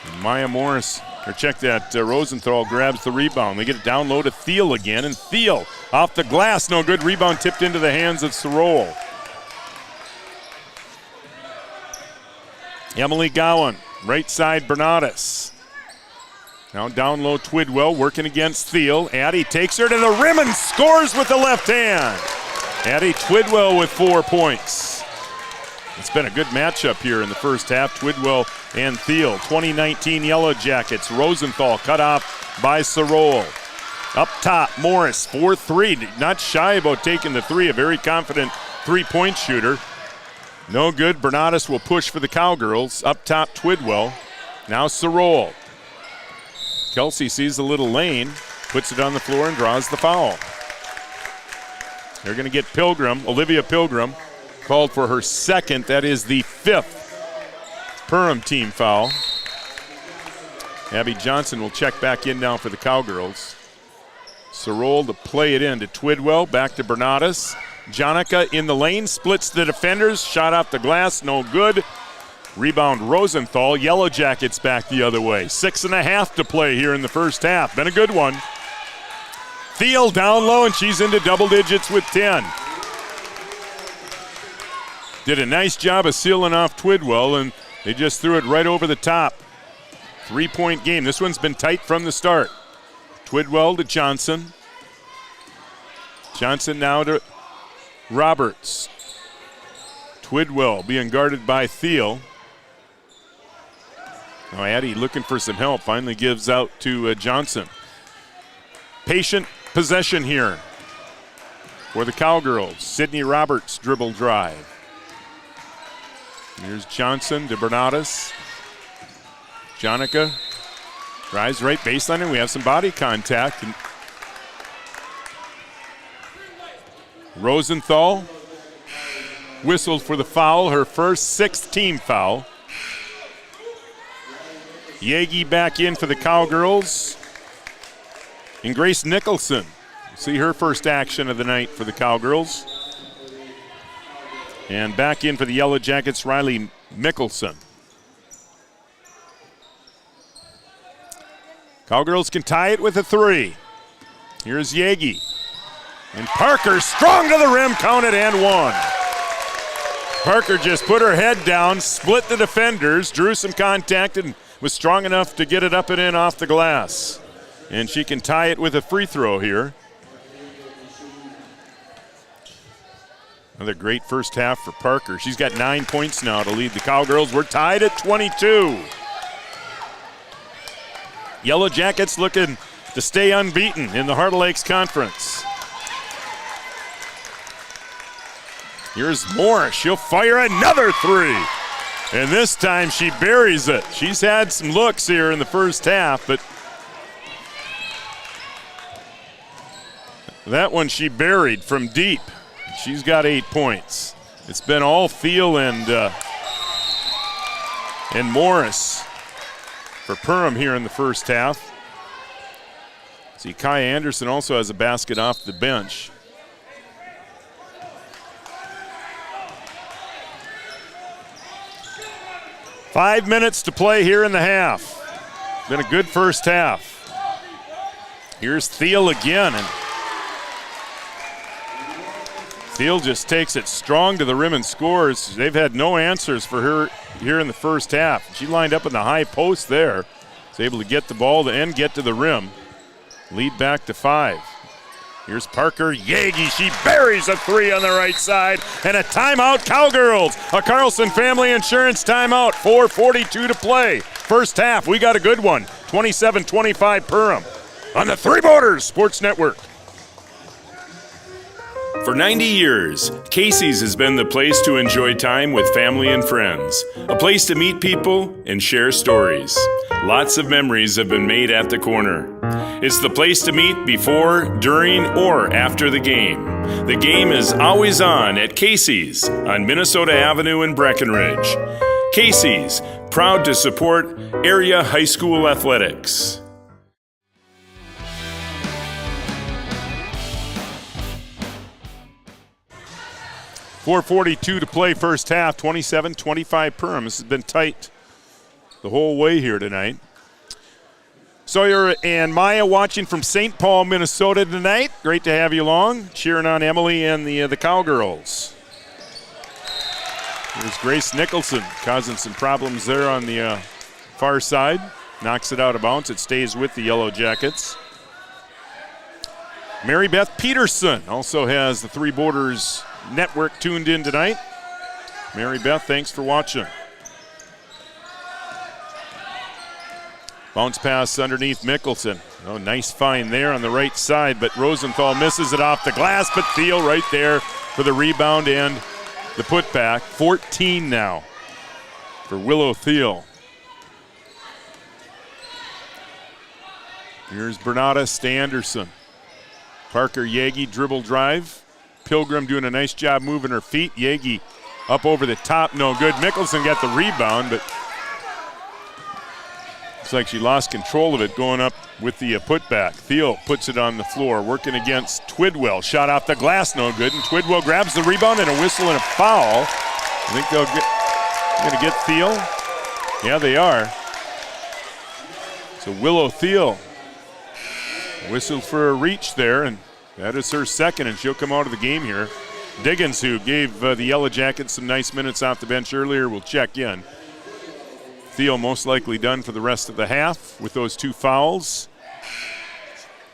And Maya Morris. Or check that, Rosenthal grabs the rebound. They get it down low to Thiel again, and Thiel off the glass, no good. Rebound tipped into the hands of Sorol. Emily Gowan, right side Bernatus. Now down low Twidwell, working against Thiel. Addie takes her to the rim and scores with the left hand. Addie Twidwell with 4 points. It's been a good matchup here in the first half. Twidwell and Thiel. 2019 Yellow Jackets. Rosenthal cut off by Sorol. Up top, Morris, 4-3. Not shy about taking the three. A very confident three-point shooter. No good. Bernatus will push for the Cowgirls. Up top, Twidwell. Now Sorol. Kelsey sees a little lane, puts it on the floor, and draws the foul. They're going to get Pilgrim, Olivia Pilgrim, called for her second. That is the 5th Perham team foul. Abby Johnson will check back in now for the Cowgirls. Sorol to play it in to Twidwell, back to Bernatus. Jonica in the lane, splits the defenders, shot off the glass, no good. Rebound Rosenthal. Yellow Jackets back the other way. 6.5 to play here in the first half. Been a good one. Thiel down low, and she's into double digits with 10. Did a nice job of sealing off Twidwell, and they just threw it right over the top. 3-point game. This one's been tight from the start. Twidwell to Johnson. Johnson now to Roberts. Twidwell being guarded by Thiel. Now Addie looking for some help. Finally gives out to Johnson. Patient possession here for the Cowgirls. Sydney Roberts dribble drive. Here's Johnson to Bernatus. Jonica drives right baseline, and we have some body contact. And Rosenthal whistled for the foul, her first 6th team foul. Yagi back in for the Cowgirls. And Grace Nicholson. See her first action of the night for the Cowgirls. And back in for the Yellow Jackets, Riley Mickelson. Cowgirls can tie it with a 3. Here's Yagi. And Parker strong to the rim, counted and one. Parker just put her head down, split the defenders, drew some contact, and was strong enough to get it up and in off the glass. And she can tie it with a free throw here. Another great first half for Parker. She's got 9 points now to lead the Cowgirls. We're tied at 22. Yellow Jackets looking to stay unbeaten in the Heart of Lakes Conference. Here's Morris. She'll fire another 3. And this time she buries it. She's had some looks here in the first half, but that one she buried from deep. She's got 8 points. It's been all Thiel and Morris for Perham here in the first half. See, Kai Anderson also has a basket off the bench. Five minutes to play here in the half. Been a good first half. Here's Thiel again, and Thiel just takes it strong to the rim and scores. They've had no answers for her here in the first half. She lined up in the high post there. Was able to get the ball to end, get to the rim. Lead back to 5. Here's Parker Yagi. She buries a 3 on the right side. And a timeout, Cowgirls. A Carlson Family Insurance timeout. 4:42 to play. First half, we got a good one. 27-25 Perham on the Three Borders Sports Network. For 90 years, Casey's has been the place to enjoy time with family and friends. A place to meet people and share stories. Lots of memories have been made at the corner. It's the place to meet before, during, or after the game. The game is always on at Casey's on Minnesota Avenue in Breckenridge. Casey's, proud to support area high school athletics. 4:42 to play first half, 27-25 Perham. This has been tight the whole way here tonight. Sawyer and Maya watching from St. Paul, Minnesota tonight. Great to have you along, cheering on Emily and the Cowgirls. There's Grace Nicholson causing some problems there on the far side. Knocks it out of bounds. It stays with the Yellow Jackets. Mary Beth Peterson also has the Three Borders Network tuned in tonight. Mary Beth, thanks for watching. Bounce pass underneath Mickelson. Oh, nice find there on the right side, but Rosenthal misses it off the glass, but Thiel right there for the rebound and the putback. 14 now for Willow Thiel. Here's Bernatus to Anderson. Parker Yagi dribble drive. Pilgrim doing a nice job moving her feet. Yagi up over the top, no good. Mickelson got the rebound, but looks like she lost control of it going up with the putback. Thiel puts it on the floor, working against Twidwell. Shot off the glass, no good. And Twidwell grabs the rebound and a whistle and a foul. I think they're going to get Thiel. Yeah, they are. So Willow Thiel whistled for a reach there, and that is her second, and she'll come out of the game here. Diggins, who gave the Yellow Jackets some nice minutes off the bench earlier, will check in. Thiel most likely done for the rest of the half with those 2 fouls.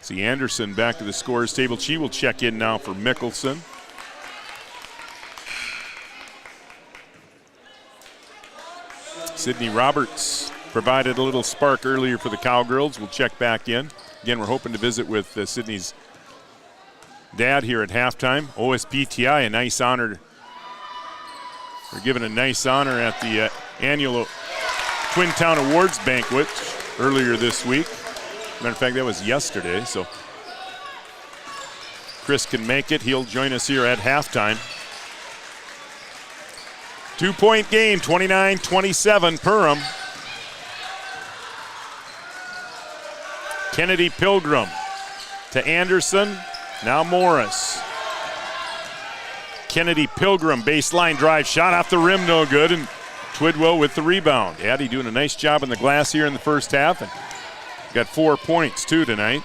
See Anderson back to the scorer's table. She will check in now for Mickelson. Sydney Roberts provided a little spark earlier for the Cowgirls. We'll check back in. Again, we're hoping to visit with Sydney's dad here at halftime. OSBTI, a nice honor. We're given a nice honor at the annual Twin Town Awards banquet earlier this week. Matter of fact, that was yesterday, so Chris can make it. He'll join us here at halftime. 2-point game, 29-27, Perham. Kennedy Pilgrim to Anderson, now Morris. Kennedy Pilgrim, baseline drive, shot off the rim, no good, and Twidwell with the rebound. Addie doing a nice job on the glass here in the first half, and got 4 points too tonight.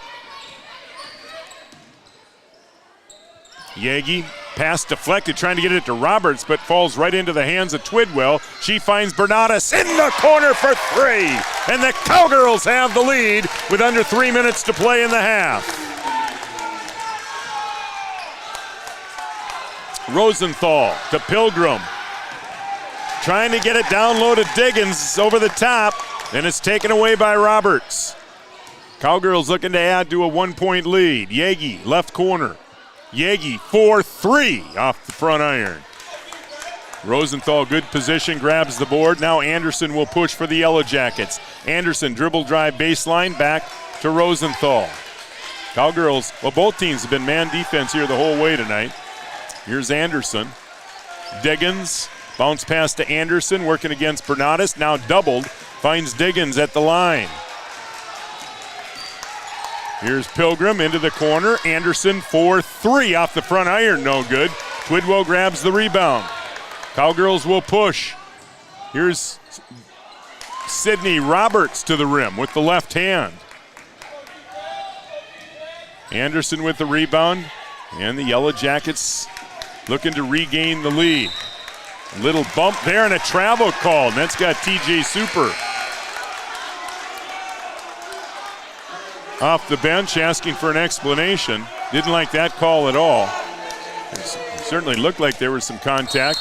Yagi, pass deflected, trying to get it to Roberts, but falls right into the hands of Twidwell. She finds Bernatus in the corner for 3, and the Cowgirls have the lead with under 3 minutes to play in the half. Rosenthal to Pilgrim, trying to get it down low to Diggins over the top, and it's taken away by Roberts. Cowgirls looking to add to a 1-point lead. Yagi, left corner. Yagi, 4-3 off the front iron. Rosenthal, good position, grabs the board. Now Anderson will push for the Yellow Jackets. Anderson, dribble drive baseline, back to Rosenthal. Cowgirls, well, both teams have been man defense here the whole way tonight. Here's Anderson. Diggins, bounce pass to Anderson, working against Bernatus, now doubled, finds Diggins at the line. Here's Pilgrim into the corner. Anderson 4-3 off the front iron, no good. Twidwell grabs the rebound. Cowgirls will push. Here's Sydney Roberts to the rim with the left hand. Anderson with the rebound, and the Yellow Jackets looking to regain the lead. A little bump there and a travel call, and that's got TJ Super off the bench asking for an explanation. Didn't like that call at all. It certainly looked like there was some contact.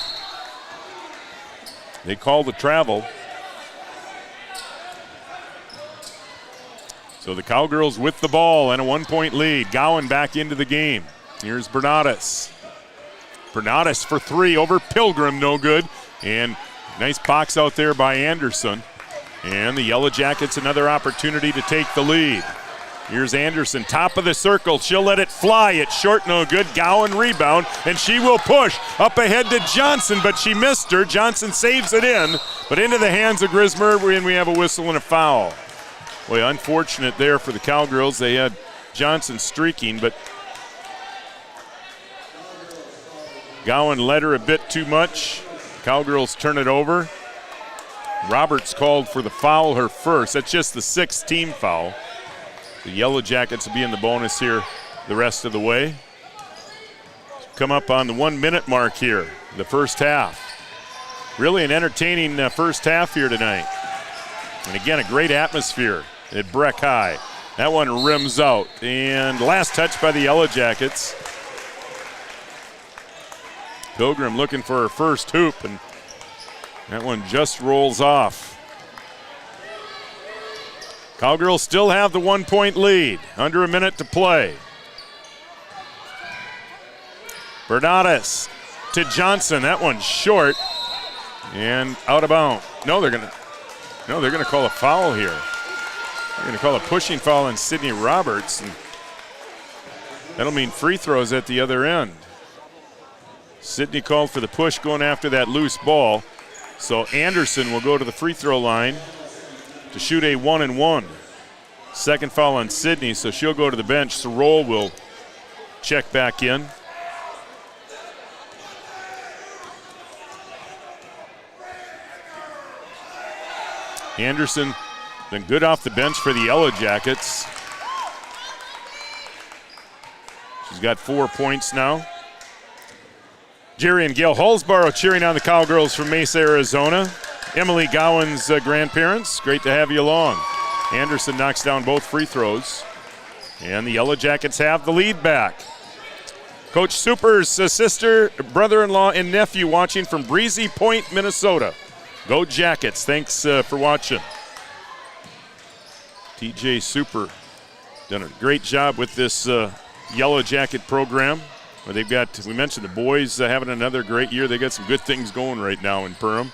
They called the travel. So the Cowgirls with the ball and a 1-point lead. Gowan back into the game. Here's Bernatus. Bernatus for 3 over Pilgrim, no good. And nice box out there by Anderson. And the Yellow Jackets another opportunity to take the lead. Here's Anderson, top of the circle. She'll let it fly. It's short, no good. Gowan rebound, and she will push up ahead to Johnson, but she missed her. Johnson saves it in, but into the hands of Grismer, and we have a whistle and a foul. Boy, unfortunate there for the Cowgirls. They had Johnson streaking, but Gowan led her a bit too much. Cowgirls turn it over. Roberts called for the foul, her first. That's just the 6th team foul. The Yellow Jackets will be in the bonus here the rest of the way. Come up on the 1-minute mark here, the first half. Really an entertaining first half here tonight. And again, a great atmosphere at Breck High. That one rims out. And last touch by the Yellow Jackets. Pilgrim looking for her first hoop, and that one just rolls off. Cowgirls still have the 1-point lead. Under a minute to play. Bernardus to Johnson. That one's short and out of bounds. No, they're gonna call a foul here. They're gonna call a pushing foul on Sydney Roberts, and that'll mean free throws at the other end. Sydney called for the push going after that loose ball. So Anderson will go to the free throw line to shoot a 1-and-1. Second foul on Sydney, so she'll go to the bench. Sorol will check back in. Anderson been good off the bench for the Yellow Jackets. She's got 4 points now. Jerry and Gail Hallsborough cheering on the Cowgirls from Mesa, Arizona. Emily Gowan's grandparents, great to have you along. Anderson knocks down both free throws, and the Yellow Jackets have the lead back. Coach Super's sister, brother-in-law, and nephew watching from Breezy Point, Minnesota. Go Jackets, thanks for watching. TJ Super done a great job with this Yellow Jacket program. Where they've got, we mentioned the boys having another great year. They got some good things going right now in Perham.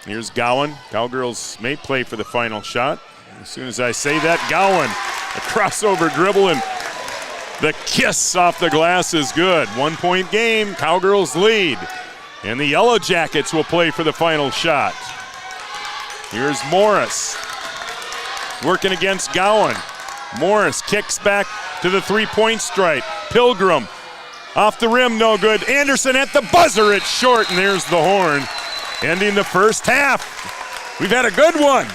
Here's Gowan. Cowgirls may play for the final shot. As soon as I say that, Gowan, a crossover dribble, and the kiss off the glass is good. 1-point game, Cowgirls lead. And the Yellow Jackets will play for the final shot. Here's Morris working against Gowan. Morris kicks back to the three-point stripe. Pilgrim off the rim, no good. Anderson at the buzzer, it's short, and there's the horn. Ending the first half. We've had a good one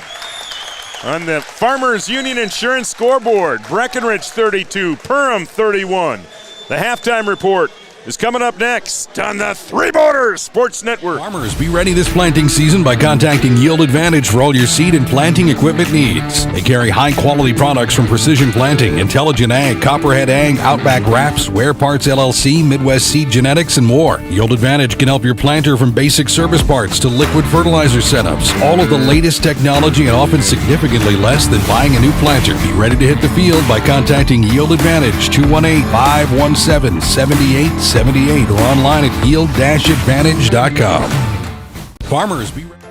on the Farmers Union Insurance scoreboard. Breckenridge 32, Perham 31. The halftime report is coming up next on the Three Borders Sports Network. Farmers, be ready this planting season by contacting Yield Advantage for all your seed and planting equipment needs. They carry high-quality products from Precision Planting, Intelligent Ag, Copperhead Ag, Outback Wraps, Wear Parts LLC, Midwest Seed Genetics, and more. Yield Advantage can help your planter from basic service parts to liquid fertilizer setups. All of the latest technology and often significantly less than buying a new planter. Be ready to hit the field by contacting Yield Advantage 218-517-7878 or online at yield-advantage.com. Farmers, be ready.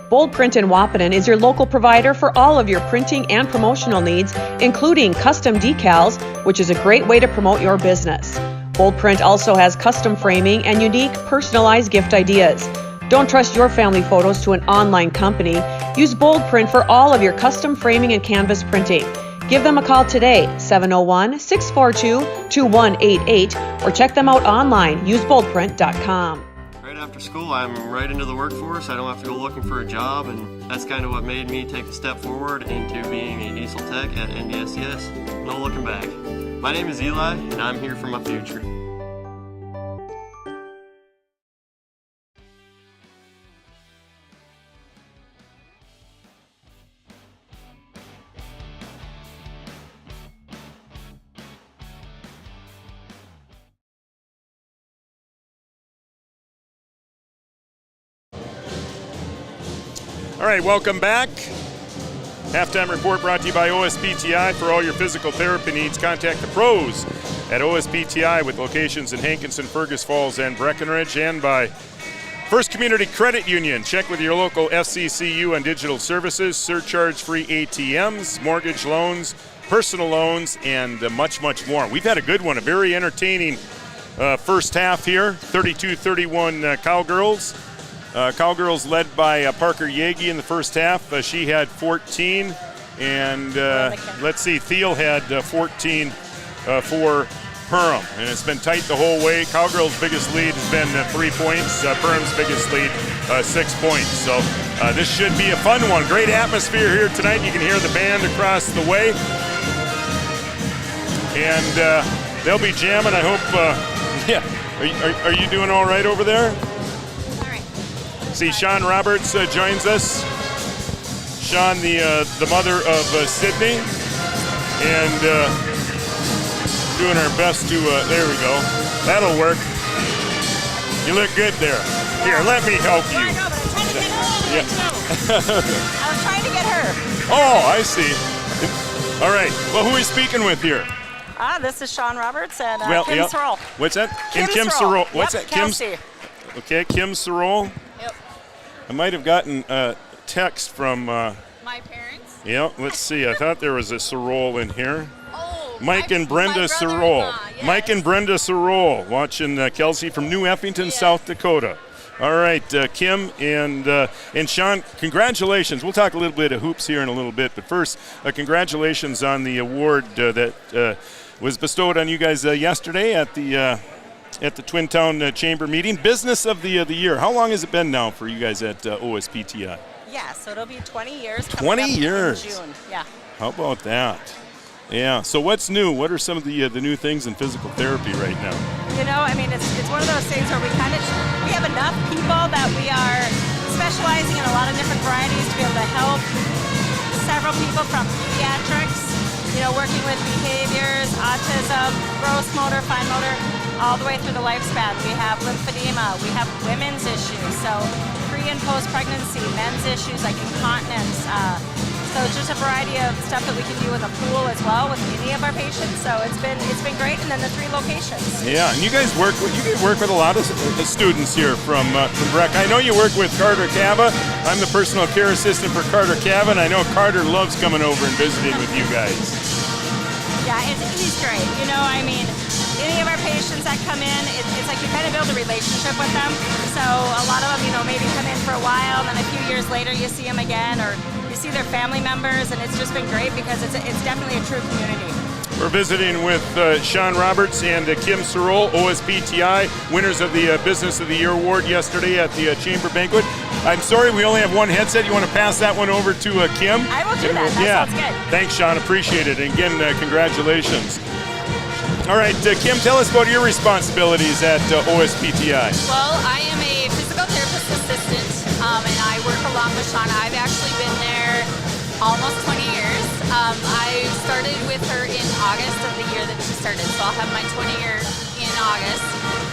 Bold Print in Wahpeton is your local provider for all of your printing and promotional needs, including custom decals, which is a great way to promote your business. Bold Print also has custom framing and unique personalized gift ideas. Don't trust your family photos to an online company. Use Bold Print for all of your custom framing and canvas printing. Give them a call today, 701-642-2188, or check them out online, useboldprint.com. Right after school, I'm right into the workforce. I don't have to go looking for a job, and that's kind of what made me take a step forward into being a diesel tech at NDSCS. No looking back. My name is Eli, and I'm here for my future. All right, welcome back. Halftime report brought to you by OSPTI. For all your physical therapy needs, contact the pros at OSPTI with locations in Hankinson, Fergus Falls, and Breckenridge, and by First Community Credit Union. Check with your local FCCU on digital services, surcharge-free ATMs, mortgage loans, personal loans, and much, much more. We've had a good one, a very entertaining first half here, 32-31 Cowgirls. Cowgirls led by Parker Yagi in the first half. She had 14, and let's see, Thiel had 14 for Perham, and it's been tight the whole way. Cowgirls' biggest lead has been 3 points. Perham's biggest lead, 6 points. So this should be a fun one. Great atmosphere here tonight. You can hear the band across the way, and they'll be jamming. I hope. Yeah, are you doing all right over there? See, Sean Roberts joins us. Sean, the mother of Sydney, and doing our best to, there we go. That'll work. You look good there. Here, let me help you. Yeah. I was trying to get her. Oh, I see. All right. Well, who are we speaking with here? This is Sean Roberts and Kim yep. Sorrell. What's that? Kim Sorrell. What's yep, that? Kelsey. Okay, Kim Sorrell. Yep. I might have gotten a text from. My parents. Yeah. Let's see. I thought there was a Sorrell in here. Oh. Mike and Brenda Sorrell. Yes. Mike and Brenda Sorrell watching Kelsey from New Effington, South Dakota. All right, Kim and Sean, congratulations. We'll talk a little bit of hoops here in a little bit, but first, congratulations on the award that was bestowed on you guys yesterday at the Twin Town Chamber meeting. Business of the year. How long has it been now for you guys at OSPTI? Yeah, so it'll be 20 years. 20 years. In June. Yeah. How about that? Yeah. So what's new? What are some of the new things in physical therapy right now? You know, I mean, it's one of those things where we have enough people that we are specializing in a lot of different varieties to be able to help several people from pediatrics, you know, working with behaviors, autism, gross motor, fine motor, all the way through the lifespan. We have lymphedema, we have women's issues, so pre and post pregnancy, men's issues like incontinence. So it's just a variety of stuff that we can do in the pool as well with any of our patients. So it's been great, and then the 3 locations. Yeah, and you guys work with a lot of the students here from Breck. I know you work with Carter Cava. I'm the personal care assistant for Carter Cava, and I know Carter loves coming over and visiting with you guys. Yeah, he's great. You know, I mean, any of our patients that come in, it's like you kind of build a relationship with them. So a lot of them, you know, maybe come in for a while, and then a few years later you see them again, or you see their family members, and it's just been great because it's definitely a true community. We're visiting with Sean Roberts and Kim Sorrell, OSPTI, winners of the Business of the Year award yesterday at the Chamber Banquet. I'm sorry, we only have one headset. You want to pass that one over to Kim? I will do that. That sounds good. Thanks, Sean. Appreciate it. And again, congratulations. All right, Kim, tell us about your responsibilities at OSPTI. Well, I am a physical therapist assistant, and I work along with Sean. I've actually been there almost 20 years. I started with her in August of the year that she started, so I'll have my 20 year in August.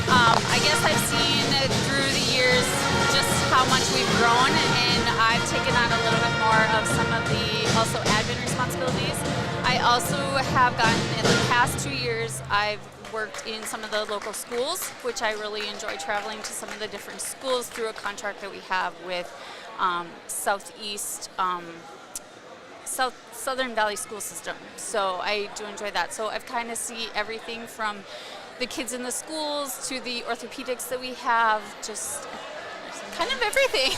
I guess I've seen through the years just how much we've grown, and I've taken on a little bit more of some of the also admin responsibilities. I also have gotten, in the past 2 years, I've worked in some of the local schools, which I really enjoy traveling to some of the different schools through a contract that we have with Southern Valley School System. So I do enjoy that. So I've kind of see everything from the kids in the schools to the orthopedics that we have, just kind of everything.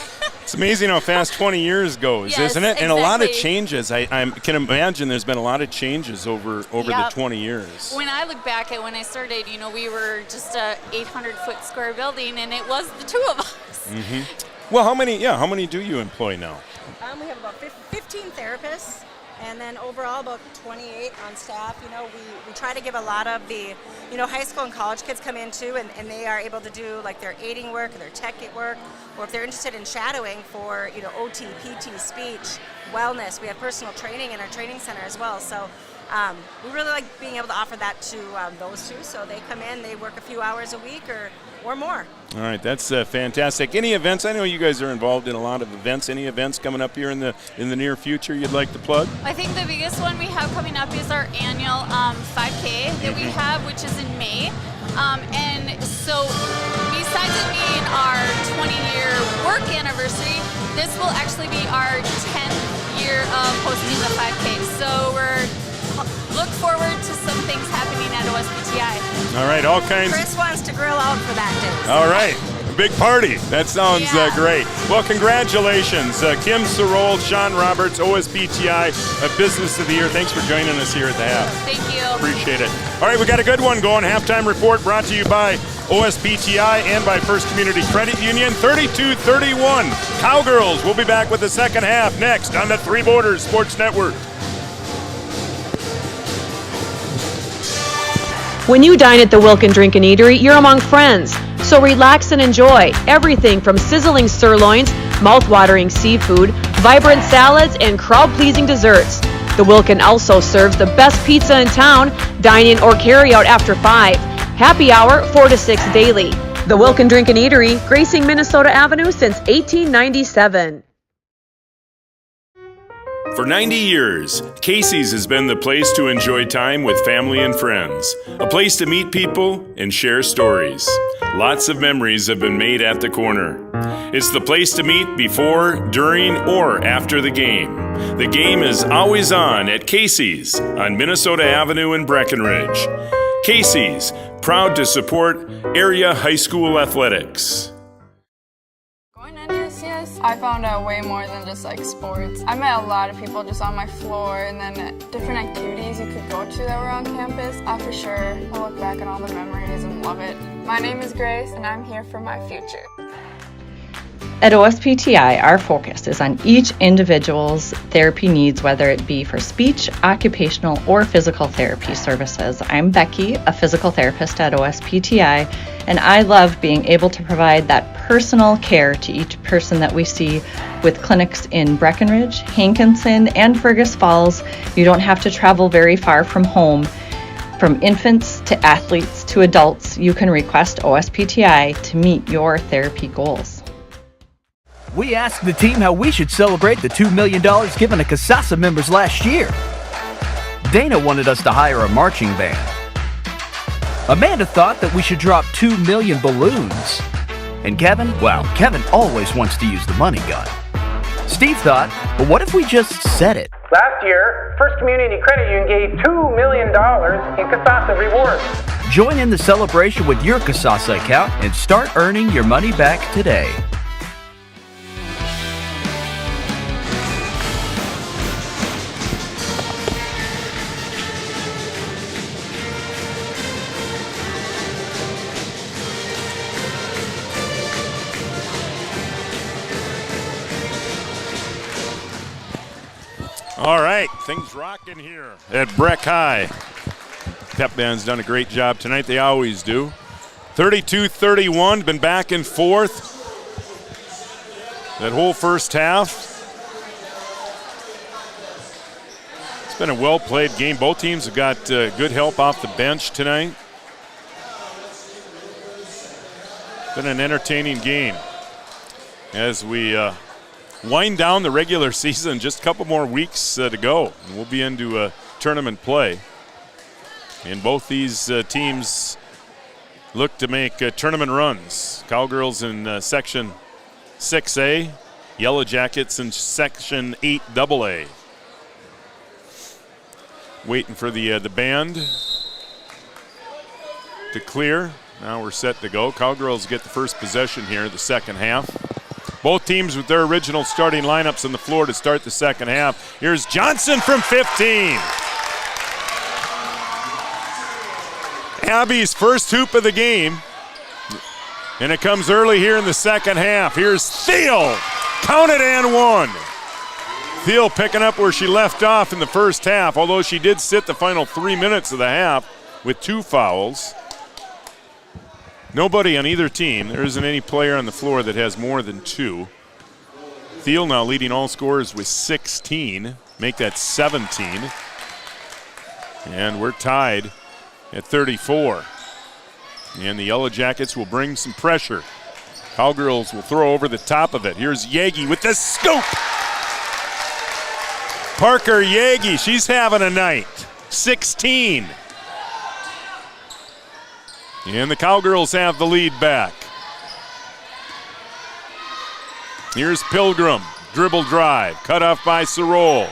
It's amazing how fast 20 years goes, yes, isn't it? Exactly. And a lot of changes. I can imagine there's been a lot of changes over Yep. the 20 years. When I look back at when I started, you know, we were just a 800-foot square building, and it was the 2 of us. Mm-hmm. Well, how many do you employ now? We have about 15 therapists, and then overall about 28 on staff. You know, we try to give a lot of the, you know, high school and college kids come in too, and they are able to do like their aiding work, their tech work, or if they're interested in shadowing for, you know, OT, PT, speech, wellness. We have personal training in our training center as well. So we really like being able to offer that to those two. So they come in, they work a few hours a week or more. All right, that's fantastic. Any events? I know you guys are involved in a lot of events. Any events coming up here in the near future you'd like to plug? I think the biggest one we have coming up is our annual 5K that we have, which is in May. And so besides it being our 20-year work anniversary, this will actually be our 10th year of hosting the 5K. So we're look forward to some things happening at OSPTI. All right, all kinds. Chris wants to grill out for that day. All right, a big party. That sounds great. Well, congratulations, Kim Sorrell, Sean Roberts, OSPTI, Business of the Year. Thanks for joining us here at the half. Thank you. Appreciate it. All right, we got a good one going. Halftime report brought to you by OSPTI and by First Community Credit Union. 32-31. Cowgirls. We'll be back with the second half next on the Three Borders Sports Network. When you dine at the Wilkin Drink and Eatery, you're among friends. So relax and enjoy everything from sizzling sirloins, mouth-watering seafood, vibrant salads, and crowd-pleasing desserts. The Wilkin also serves the best pizza in town. Dine in or carry out after 5. Happy hour 4 to 6 daily. The Wilkin Drink and Eatery, gracing Minnesota Avenue since 1897. For 90 years, Casey's has been the place to enjoy time with family and friends. A place to meet people and share stories. Lots of memories have been made at the corner. It's the place to meet before, during, or after the game. The game is always on at Casey's on Minnesota Avenue in Breckenridge. Casey's, proud to support area high school athletics. I found out way more than just like sports. I met a lot of people just on my floor, and then different activities you could go to that were on campus. For sure, I'll look back at all the memories and love it. My name is Grace, and I'm here for my future. At OSPTI, our focus is on each individual's therapy needs, whether it be for speech, occupational, or physical therapy services. I'm Becky, a physical therapist at OSPTI, and I love being able to provide that personal care to each person that we see with clinics in Breckenridge, Hankinson, and Fergus Falls. You don't have to travel very far from home. From infants to athletes to adults, you can request OSPTI to meet your therapy goals. We asked the team how we should celebrate the $2 million given to CASASA members last year. Dana wanted us to hire a marching band. Amanda thought that we should drop 2 million balloons. And Kevin, well, Kevin always wants to use the money gun. Steve thought, well, what if we just said it? Last year, First Community Credit Union gave $2 million in CASASA rewards. Join in the celebration with your CASASA account and start earning your money back today. All right, things rocking here at Breck High. Pep band's done a great job tonight. They always do. 32-31, been back and forth that whole first half. It's been a well-played game. Both teams have got good help off the bench tonight. Been an entertaining game as we wind down the regular season. Just a couple more weeks to go, and we'll be into tournament play. And both these teams look to make tournament runs. Cowgirls in Section 6A, Yellow Jackets in Section 8AA. Waiting for the band to clear. Now we're set to go. Cowgirls get the first possession here, the second half. Both teams with their original starting lineups on the floor to start the second half. Here's Johnson from 15. Abby's first hoop of the game. And it comes early here in the second half. Here's Thiel. Count it and one. Thiel picking up where she left off in the first half, although she did sit the final 3 minutes of the half with 2 fouls. Nobody on either team. There isn't any player on the floor that has more than 2. Thiel now leading all scorers with 16. Make that 17. And we're tied at 34. And the Yellow Jackets will bring some pressure. Cowgirls will throw over the top of it. Here's Yagi with the scoop. Parker Yagi, she's having a night. 16. And the Cowgirls have the lead back. Here's Pilgrim, dribble drive, cut off by Sorol.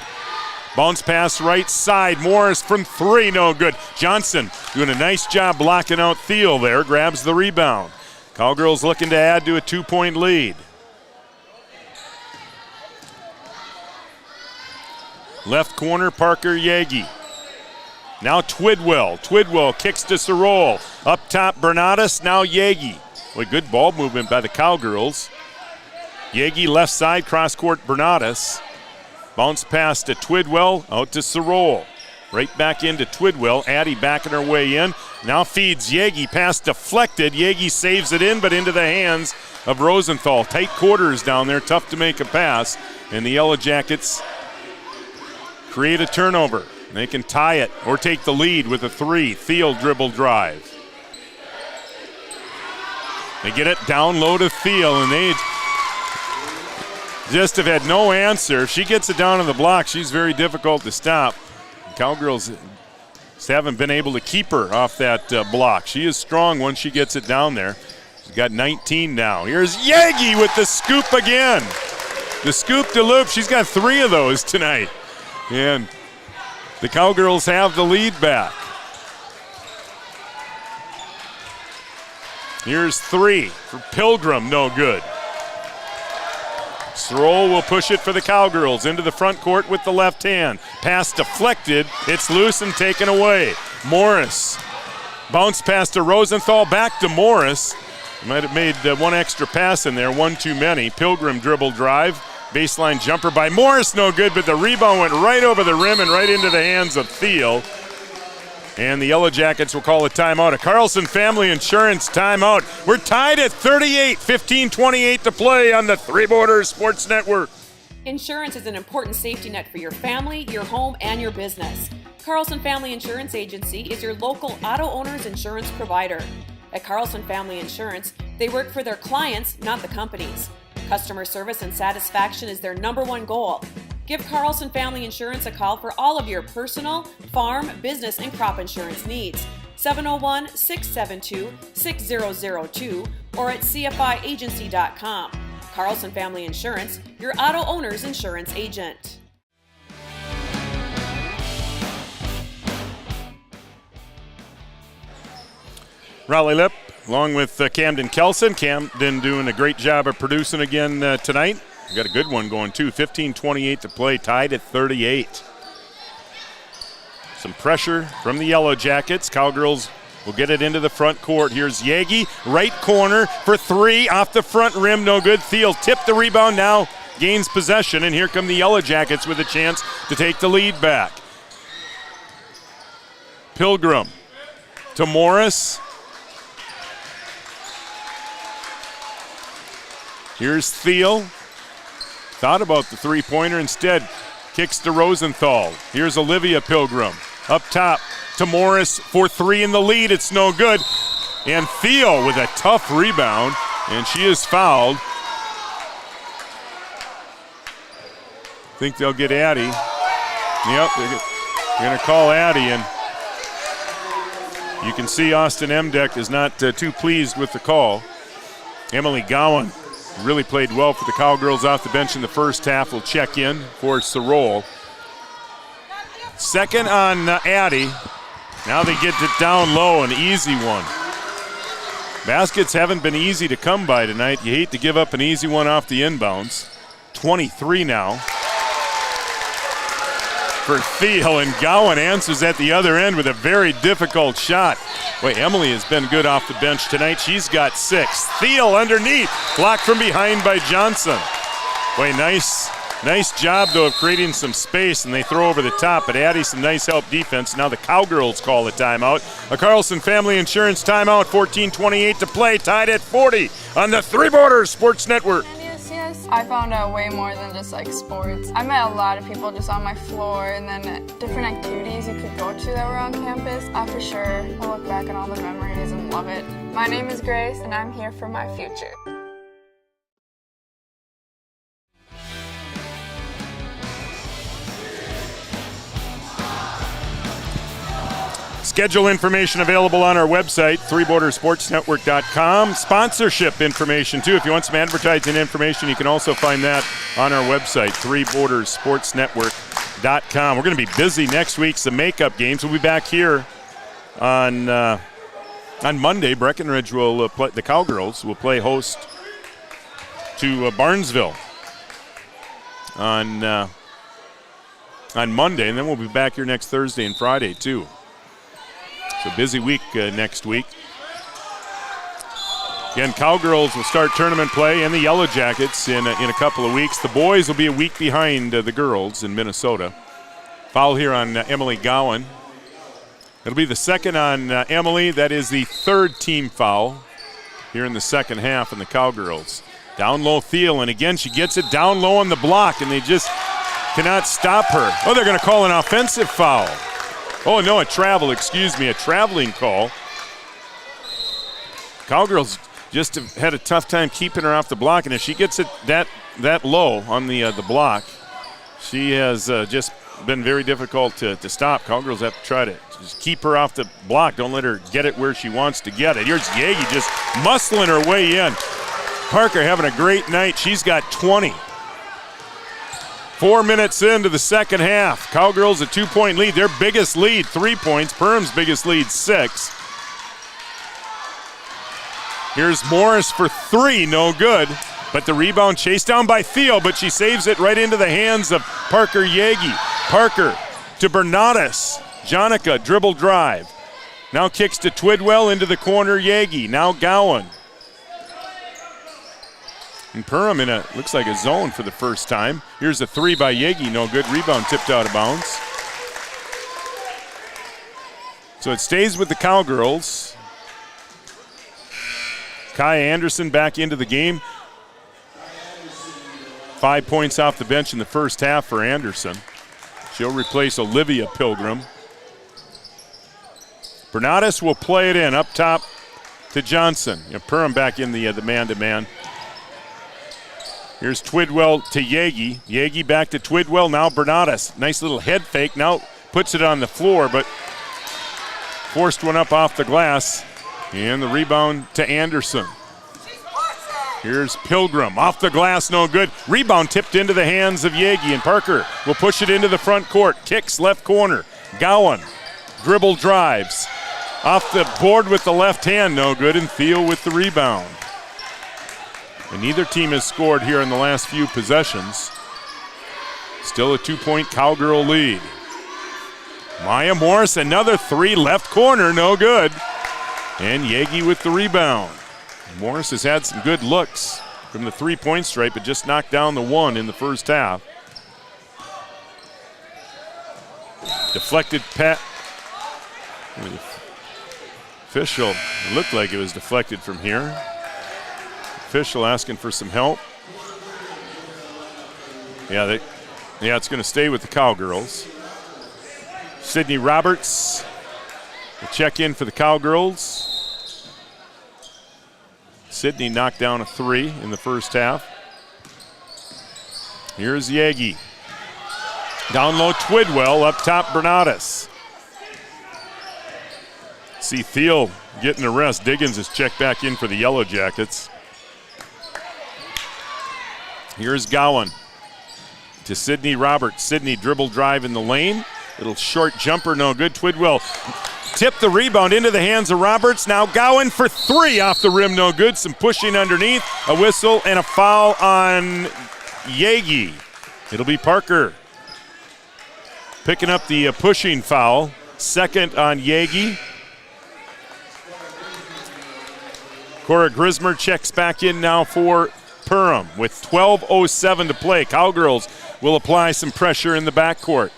Bounce pass right side, Morris from 3, no good. Johnson doing a nice job blocking out Thiel there, grabs the rebound. Cowgirls looking to add to a 2-point lead. Left corner, Parker Yagi. Now Twidwell. Twidwell kicks to Sorol. Up top, Bernatus. Now Yagi. With good ball movement by the Cowgirls. Yagi left side, cross court, Bernatus. Bounce pass to Twidwell, out to Sorol. Right back into Twidwell. Addie backing her way in. Now feeds Yagi. Pass deflected. Yagi saves it in, but into the hands of Rosenthal. Tight quarters down there. Tough to make a pass. And the Yellow Jackets create a turnover. They can tie it or take the lead with a 3. Thiel dribble drive. They get it down low to Thiel, and they just have had no answer. If she gets it down on the block, she's very difficult to stop. Cowgirls just haven't been able to keep her off that block. She is strong once she gets it down there. She's got 19 now. Here's Yagi with the scoop again. The scoop to loop. She's got 3 of those tonight. And the Cowgirls have the lead back. Here's 3 for Pilgrim, no good. Stroll will push it for the Cowgirls into the front court with the left hand. Pass deflected, it's loose and taken away. Morris, bounce pass to Rosenthal, back to Morris. Might have made one extra pass in there, one too many. Pilgrim dribble drive, baseline jumper by Morris, no good, but the rebound went right over the rim and right into the hands of Thiel. And the Yellow Jackets will call a timeout, a Carlson Family Insurance timeout. We're tied at 38, 15:28 to play on the Three Borders Sports Network. Insurance is an important safety net for your family, your home, and your business. Carlson Family Insurance Agency is your local auto owner's insurance provider. At Carlson Family Insurance, they work for their clients, not the companies. Customer service and satisfaction is their #1 goal. Give Carlson Family Insurance a call for all of your personal, farm, business, and crop insurance needs. 701-672-6002 or at cfiagency.com. Carlson Family Insurance, your auto owner's insurance agent. Raleigh Lip, along with Camden Kelson. Camden doing a great job of producing again tonight. We got a good one going too. 15:28 to play, tied at 38. Some pressure from the Yellow Jackets. Cowgirls will get it into the front court. Here's Yagi, right corner for 3, off the front rim, no good. Thiel tipped the rebound, now gains possession, and here come the Yellow Jackets with a chance to take the lead back. Pilgrim to Morris. Here's Thiel. Thought about the three-pointer, instead kicks to Rosenthal. Here's Olivia Pilgrim. Up top to Morris for 3 in the lead. It's no good. And Thiel with a tough rebound, and she is fouled. Think they'll get Addie. Yep, they're going to call Addie, and you can see Austin Emdeck is not too pleased with the call. Emily Gowan really played well for the Cowgirls off the bench in the first half. Will check in for Sorol. Second on Addie. Now they get it down low, an easy one. Baskets haven't been easy to come by tonight. You hate to give up an easy one off the inbounds. 23 now for Thiel, and Gowan answers at the other end with a very difficult shot. Boy, Emily has been good off the bench tonight. She's got 6. Thiel underneath, blocked from behind by Johnson. Boy, nice job, though, of creating some space, and they throw over the top, but Addie some nice help defense. Now the Cowgirls call a timeout. A Carlson Family Insurance timeout, 14:28 to play, tied at 40 on the Three Borders Sports Network. I found out way more than just like sports. I met a lot of people just on my floor, and then different activities you could go to that were on campus. I for sure will look back on all the memories and love it. My name is Grace, and I'm here for my future. Schedule information available on our website, threebordersportsnetwork.com. Sponsorship information, too. If you want some advertising information, you can also find that on our website, threebordersportsnetwork.com. We're going to be busy next week. Some makeup games. We'll be back here on Monday. Breckenridge will play. The Cowgirls will play host to Barnesville on Monday, and then we'll be back here next Thursday and Friday, too. So busy week next week. Again, Cowgirls will start tournament play, and the Yellow Jackets in a couple of weeks. The boys will be a week behind the girls in Minnesota. Foul here on Emily Gowan. It'll be the second on Emily. That is the 3rd team foul here in the second half in the Cowgirls. Down low Thiel, and again she gets it down low on the block, and they just cannot stop her. Oh, they're going to call an offensive foul. Oh, no, a traveling call. Cowgirls just had a tough time keeping her off the block, and if she gets it that low on the block, she has just been very difficult to stop. Cowgirls have to try to just keep her off the block. Don't let her get it where she wants to get it. Here's Yagi just muscling her way in. Parker having a great night. She's got 20. 4 minutes into the second half. Cowgirls a 2-point lead. Their biggest lead, 3 points. Perham's biggest lead, 6. Here's Morris for 3, no good. But the rebound chased down by Thiel, but she saves it right into the hands of Parker Yagi. Parker to Bernatus. Jonica, dribble drive. Now kicks to Twidwell into the corner, Yagi. Now Gowan. And Perham in looks like a zone for the first time. Here's a 3 by Yagi, no good. Rebound tipped out of bounds. So it stays with the Cowgirls. Kaya Anderson back into the game. 5 points off the bench in the first half for Anderson. She'll replace Olivia Pilgrim. Bernatus will play it in up top to Johnson. Perham back in the man-to-man. Here's Twidwell to Yagi. Yagi back to Twidwell, now Bernatus. Nice little head fake, now puts it on the floor, but forced one up off the glass. And the rebound to Anderson. Here's Pilgrim, off the glass, no good. Rebound tipped into the hands of Yagi, and Parker will push it into the front court. Kicks left corner. Gowan, dribble drives. Off the board with the left hand, no good, and Thiel with the rebound. And neither team has scored here in the last few possessions. Still a 2-point Cowgirl lead. Maya Morris, another 3, left corner, no good. And Yagi with the rebound. Morris has had some good looks from the 3-point stripe, but just knocked down the 1 in the first half. Deflected pat. Official, it looked like it was deflected from here. Official asking for some help. Yeah, it's going to stay with the Cowgirls. Sydney Roberts will check in for the Cowgirls. Sydney knocked down a 3 in the first half. Here's Yagi. Down low, Twidwell, up top, Bernatus. See Thiel getting a rest. Diggins is checked back in for the Yellow Jackets. Here's Gowan to Sydney Roberts. Sydney dribble drive in the lane. Little short jumper, no good. Twidwell tipped the rebound into the hands of Roberts. Now Gowan for 3 off the rim, no good. Some pushing underneath, a whistle, and a foul on Yagi. It'll be Parker picking up the pushing foul. Second on Yagi. Cora Grismer checks back in now for Perham with 12:07 to play. Cowgirls will apply some pressure in the backcourt.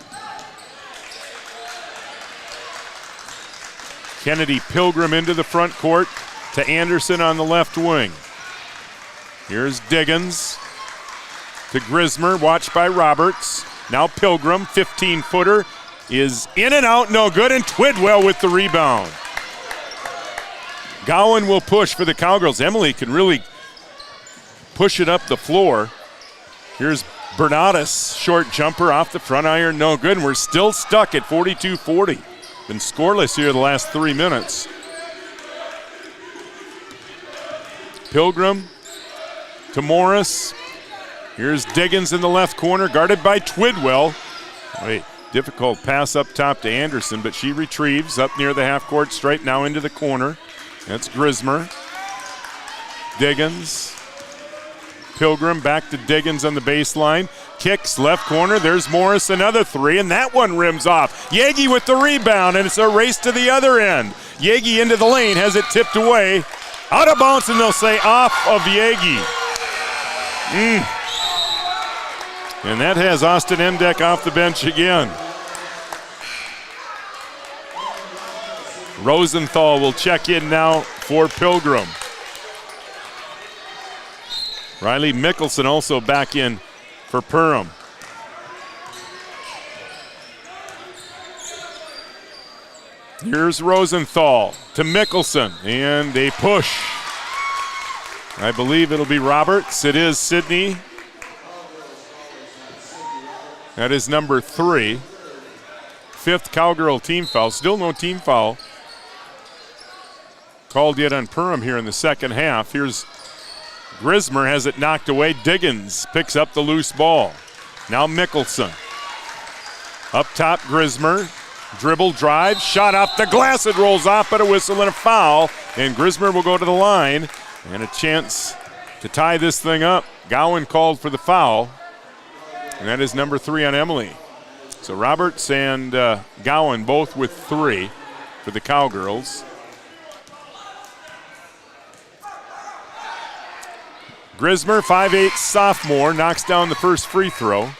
Kennedy Pilgrim into the front court to Anderson on the left wing. Here's Diggins to Grismer, watched by Roberts. Now Pilgrim, 15-footer, is in and out, no good, and Twidwell with the rebound. Gowan will push for the Cowgirls. Emily can really push it up the floor. Here's Bernatus, short jumper off the front iron, no good, and we're still stuck at 42-40. Been scoreless here the last 3 minutes. Pilgrim to Morris. Here's Diggins in the left corner, guarded by Twidwell. Wait, difficult pass up top to Anderson, but she retrieves up near the half-court stripe, now into the corner. That's Grismer. Diggins. Pilgrim back to Diggins on the baseline. Kicks left corner. There's Morris, another 3, and that one rims off. Yagi with the rebound, and it's a race to the other end. Yagi into the lane, has it tipped away. Out of bounds, and they'll say off of Yagi. And that has Austin Emdeck off the bench again. Rosenthal will check in now for Pilgrim. Riley Mickelson also back in for Perham. Here's Rosenthal to Mickelson, and a push. I believe it'll be Roberts. It is Sydney. That is number 3. 5th Cowgirl team foul. Still no team foul called yet on Perham here in the second half. Here's Grismer, has it knocked away. Diggins picks up the loose ball. Now Mickelson. Up top, Grismer. Dribble, drive, shot off the glass. It rolls off, but a whistle and a foul. And Grismer will go to the line. And a chance to tie this thing up. Gowan called for the foul. And that is number 3 on Emily. So Roberts and Gowan both with 3 for the Cowgirls. Grismer, 5'8" sophomore, knocks down the first free throw.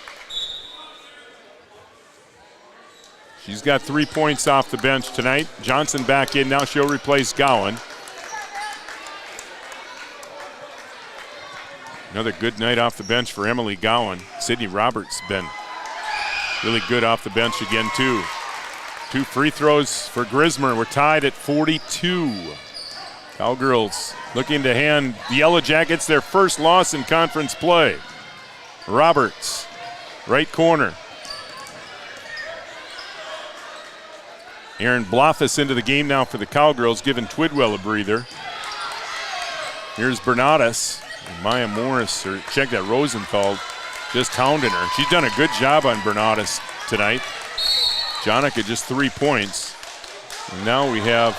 She's got 3 points off the bench tonight. Johnson back in. Now she'll replace Gowan. Another good night off the bench for Emily Gowan. Sydney Roberts been really good off the bench again, too. 2 free throws for Grismer. We're tied at 42. Cowgirls looking to hand the Yellow Jackets their first loss in conference play. Roberts, right corner. Aaron Bloffus into the game now for the Cowgirls, giving Twidwell a breather. Here's Bernatus. And Maya Morris, or check that, Rosenthal, just hounding her. She's done a good job on Bernatus tonight. Jonica just 3 points. And now we have,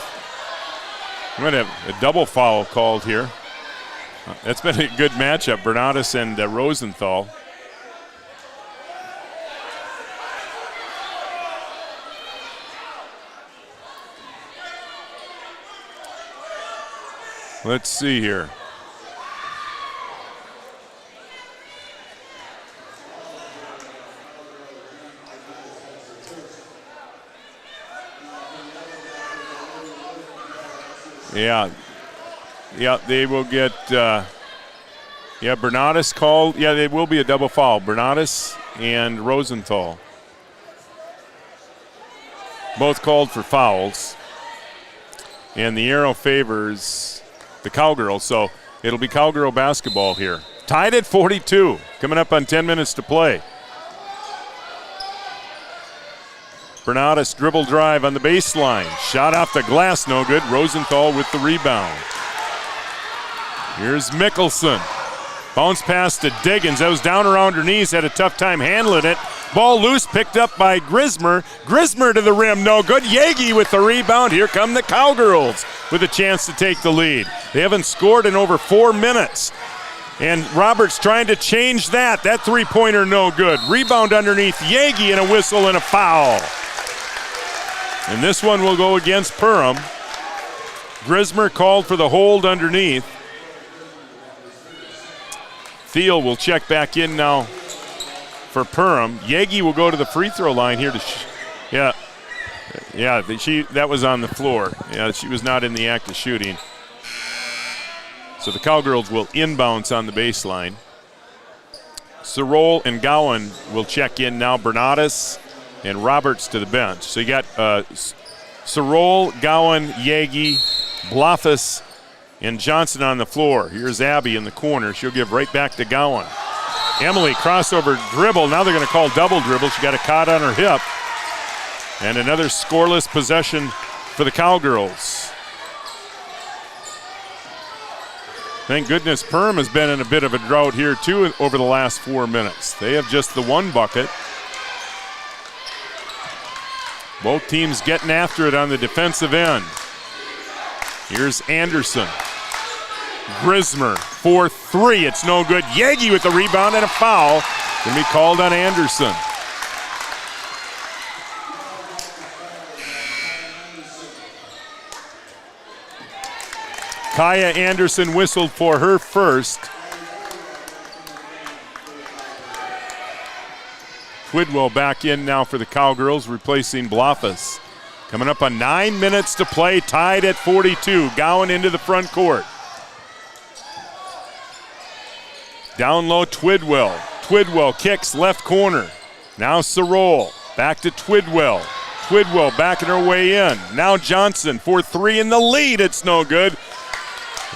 I'm going to have a double foul called here. That's been a good matchup, Bernatus and Rosenthal. Let's see here. Yeah, they will get, Bernatus called. Yeah, they will be a double foul. Bernatus and Rosenthal. Both called for fouls. And the arrow favors the Cowgirls, so it'll be Cowgirl basketball here. Tied at 42, coming up on 10 minutes to play. Bernatus dribble drive on the baseline. Shot off the glass, no good. Rosenthal with the rebound. Here's Mickelson. Bounce pass to Diggins. That was down around her knees, had a tough time handling it. Ball loose, picked up by Grismer. Grismer to the rim, no good. Yagi with the rebound. Here come the Cowgirls with a chance to take the lead. They haven't scored in over 4 minutes. And Roberts trying to change that. That three-pointer no good. Rebound underneath Yagi and a whistle and a foul. And this one will go against Perham. Grismer called for the hold underneath. Thiel will check back in now for Perham. Yagi will go to the free throw line here to that was on the floor. Yeah, she was not in the act of shooting. So the Cowgirls will inbounds on the baseline. Sorol and Gowan will check in now. Bernatus and Roberts to the bench. So you got Sorol, Gowan, Yagi, Bloffus, and Johnson on the floor. Here's Abby in the corner. She'll give right back to Gowan. Emily, crossover dribble. Now they're going to call double dribble. She got a caught on her hip. And another scoreless possession for the Cowgirls. Thank goodness Perham has been in a bit of a drought here too over the last 4 minutes. They have just the 1 bucket. Both teams getting after it on the defensive end. Here's Anderson. Grismer for 3. It's no good. Yagi with the rebound and a foul. Going to be called on Anderson. Kaya Anderson whistled for her first. Twidwell back in now for the Cowgirls, replacing Bloffus. Coming up on 9 minutes to play, tied at 42. Gowan into the front court. Down low, Twidwell. Twidwell kicks left corner. Now Sorol. Back to Twidwell. Twidwell backing her way in. Now Johnson for 3 in the lead. It's no good.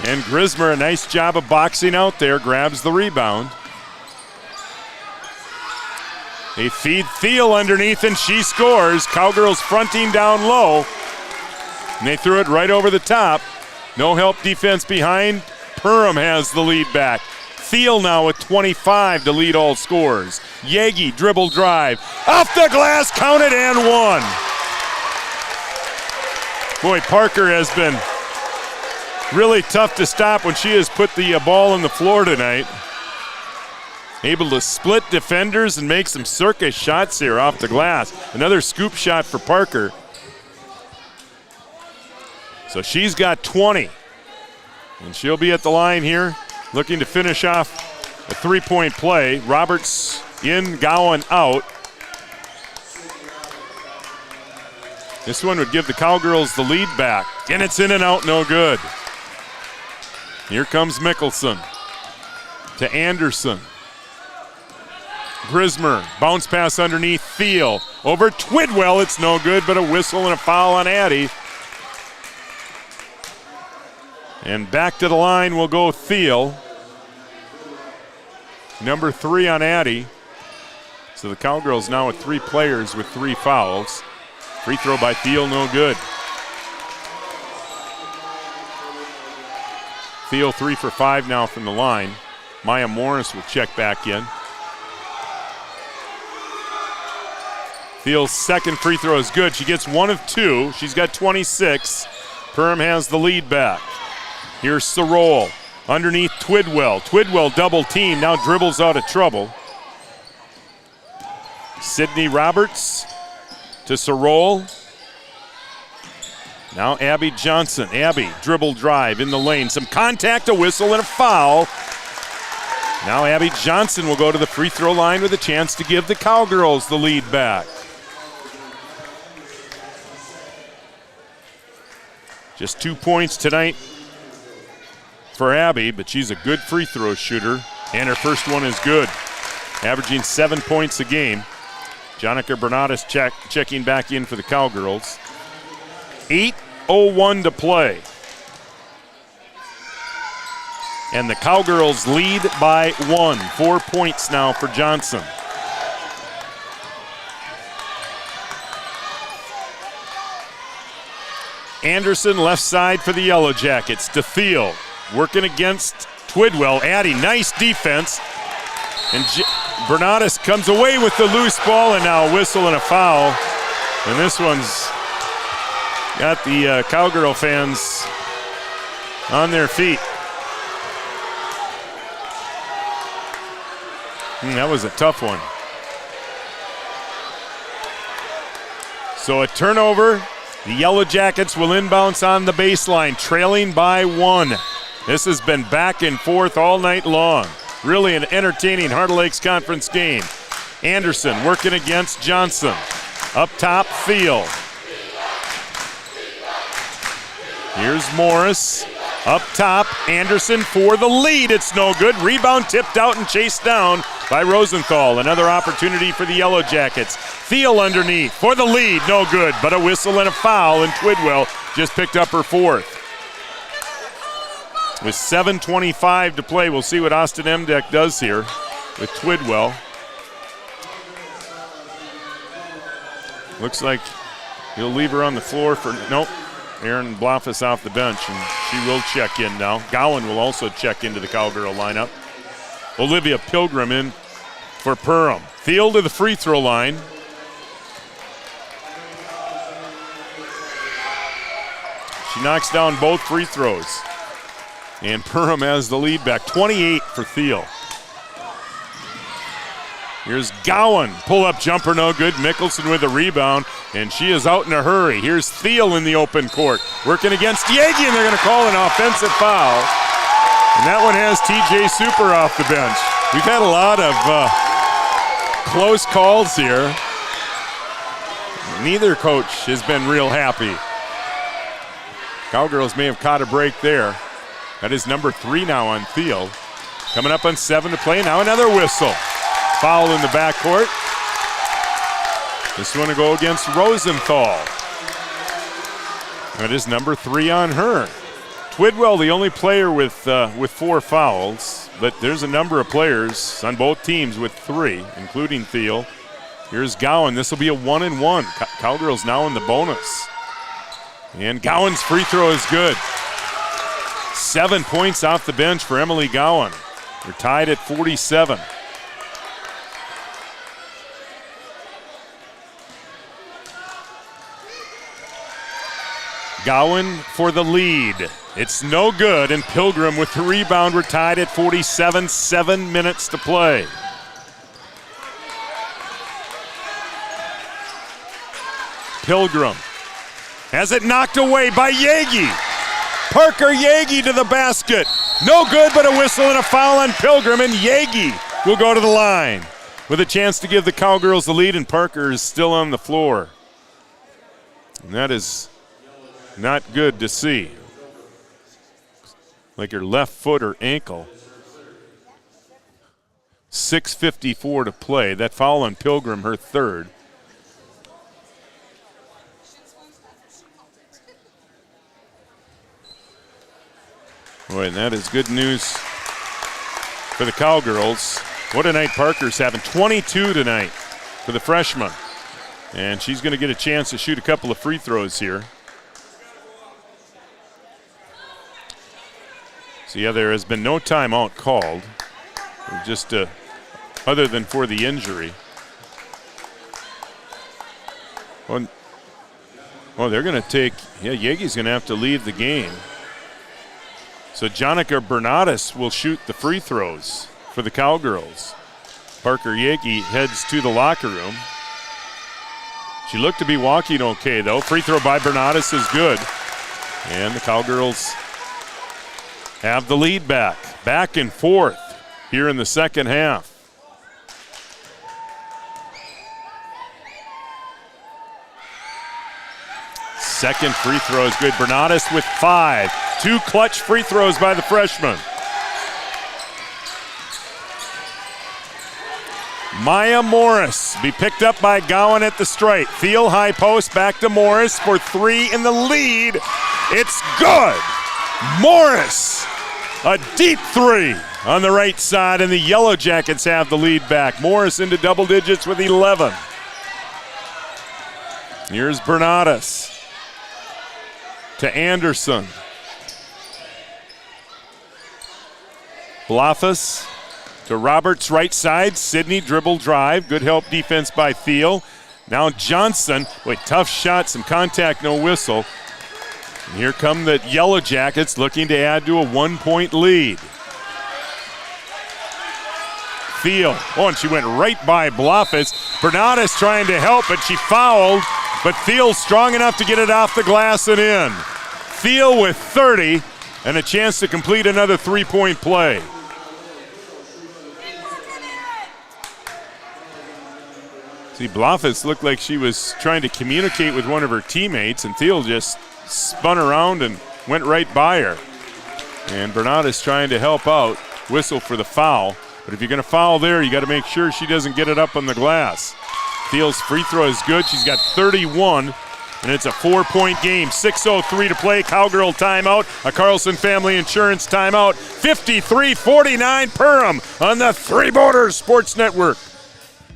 And Grismer, a nice job of boxing out there, grabs the rebound. They feed Thiel underneath and she scores. Cowgirls fronting down low. And they threw it right over the top. No help defense behind. Perham has the lead back. Thiel now with 25 to lead all scores. Yagi dribble drive. Off the glass, counted and one. Boy, Parker has been really tough to stop when she has put the ball on the floor tonight. Able to split defenders and make some circus shots here off the glass. Another scoop shot for Parker. So she's got 20. And she'll be at the line here looking to finish off a three-point play. Roberts in, Gowan out. This one would give the Cowgirls the lead back. And it's in and out, no good. Here comes Mickelson to Anderson. Grismer, bounce pass underneath Thiel. Over Twidwell, it's no good, but a whistle and a foul on Addie. And back to the line will go Thiel. Number 3 on Addie. So the Cowgirls now with 3 players with 3 fouls. Free throw by Thiel, no good. Thiel 3 for 5 now from the line. Maya Morris will check back in. Thiel's second free throw is good. She gets 1 of 2. She's got 26. Perham has the lead back. Here's Sorol underneath Twidwell. Twidwell double team, now dribbles out of trouble. Sydney Roberts to Sorol. Now Abby Johnson. Abby, dribble drive in the lane. Some contact, a whistle, and a foul. Now Abby Johnson will go to the free throw line with a chance to give the Cowgirls the lead back. Just 2 points tonight for Abby, but she's a good free throw shooter, and her first one is good, averaging 7 points a game. Jonica Bernatis checking back in for the Cowgirls. 8:01 to play. And the Cowgirls lead by 1. 4 points now for Johnson. Anderson left side for the Yellow Jackets. To Thiel, working against Twidwell. Addie, nice defense. And Bernatis comes away with the loose ball, and now a whistle and a foul. And this one's got the Cowgirl fans on their feet. That was a tough one. So a turnover. The Yellow Jackets will inbounds on the baseline, trailing by 1. This has been back and forth all night long. Really an entertaining Heart of Lakes Conference game. Anderson working against Johnson. Up top, Thiel. Here's Morris. Up top, Anderson for the lead. It's no good. Rebound tipped out and chased down by Rosenthal. Another opportunity for the Yellow Jackets. Thiel underneath for the lead. No good, but a whistle and a foul, and Twidwell just picked up her 4th. With 7:25 to play, we'll see what Austin Emdeck does here with Twidwell. Looks like he'll leave her on the floor for, nope. Aaron Bloffus off the bench, and she will check in now. Gowan will also check into the Cowgirl lineup. Olivia Pilgrim in for Perham. Thiel to the free throw line. She knocks down both free throws. And Perham has the lead back. 28 for Thiel. Here's Gowan. Pull-up jumper, no good. Mickelson with a rebound, and she is out in a hurry. Here's Thiel in the open court. Working against Yagi, and they're going to call an offensive foul. And that one has TJ Super off the bench. We've had a lot of close calls here. Neither coach has been real happy. Cowgirls may have caught a break there. That is number 3 now on Thiel. Coming up on 7 to play. Now another whistle. Foul in the backcourt. This one to go against Rosenthal. That is number 3 on her. Twidwell, the only player with 4 fouls, but there's a number of players on both teams with 3, including Thiel. Here's Gowan. This will be a 1-and-1. Cowgirls now in the bonus. And Gowan's free throw is good. 7 points off the bench for Emily Gowan. They're tied at 47. Gowan for the lead. It's no good, and Pilgrim with the rebound. We're tied at 47, 7 minutes to play. Pilgrim has it knocked away by Yagi. Parker Yagi to the basket. No good, but a whistle and a foul on Pilgrim, and Yagi will go to the line with a chance to give the Cowgirls the lead, and Parker is still on the floor. And that is not good to see. Like her left foot or ankle. 6:54 to play. That foul on Pilgrim, her third. Boy, and that is good news for the Cowgirls. What a night Parker's having. 22 tonight for the freshman. And she's going to get a chance to shoot a couple of free throws here. So yeah, there has been no timeout called, just other than for the injury. Well, they're going to take, Yegi's going to have to leave the game. So Jonica Bernatis will shoot the free throws for the Cowgirls. Parker Yagi heads to the locker room. She looked to be walking okay, though. Free throw by Bernatis is good. And the Cowgirls have the lead back and forth here in the second half. Second free throw is good. Bernatis with 5. 2 clutch free throws by the freshman. Maya Morris be picked up by Gowan at the stripe. Thiel high post back to Morris for 3 in the lead. It's good. Morris, a deep 3 on the right side, and the Yellow Jackets have the lead back. Morris into double digits with 11. Here's Bernatis to Anderson. Blafus to Roberts right side. Sidney dribble drive. Good help defense by Thiel. Now Johnson. Wait, tough shot, some contact, no whistle. And here come the Yellow Jackets looking to add to a 1-point lead. Thiel. Oh, and she went right by Blafus. Bernatis trying to help, but she fouled. But Thiel's strong enough to get it off the glass and in. Thiel with 30 and a chance to complete another 3-point play. See, Blafus looked like she was trying to communicate with one of her teammates, and Thiel just spun around and went right by her. And Bernatis trying to help out. Whistle for the foul. But if you're going to foul there, you got to make sure she doesn't get it up on the glass. Thiel's free throw is good. She's got 31, and it's a 4-point game. 6:03 to play. Cowgirl timeout. A Carlson Family Insurance timeout. 53-49 Perham on the Three Borders Sports Network.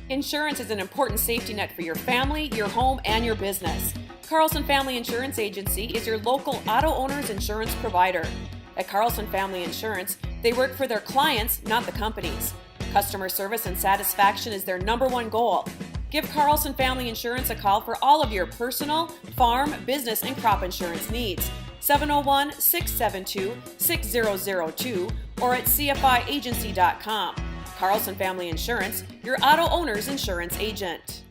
Insurance is an important safety net for your family, your home, and your business. Carlson Family Insurance Agency is your local auto owner's insurance provider. At Carlson Family Insurance, they work for their clients, not the companies. Customer service and satisfaction is their /1 goal. Give Carlson Family Insurance a call for all of your personal, farm, business, and crop insurance needs. 701-672-6002 or at cfiagency.com. Carlson Family Insurance, your auto owner's insurance agent.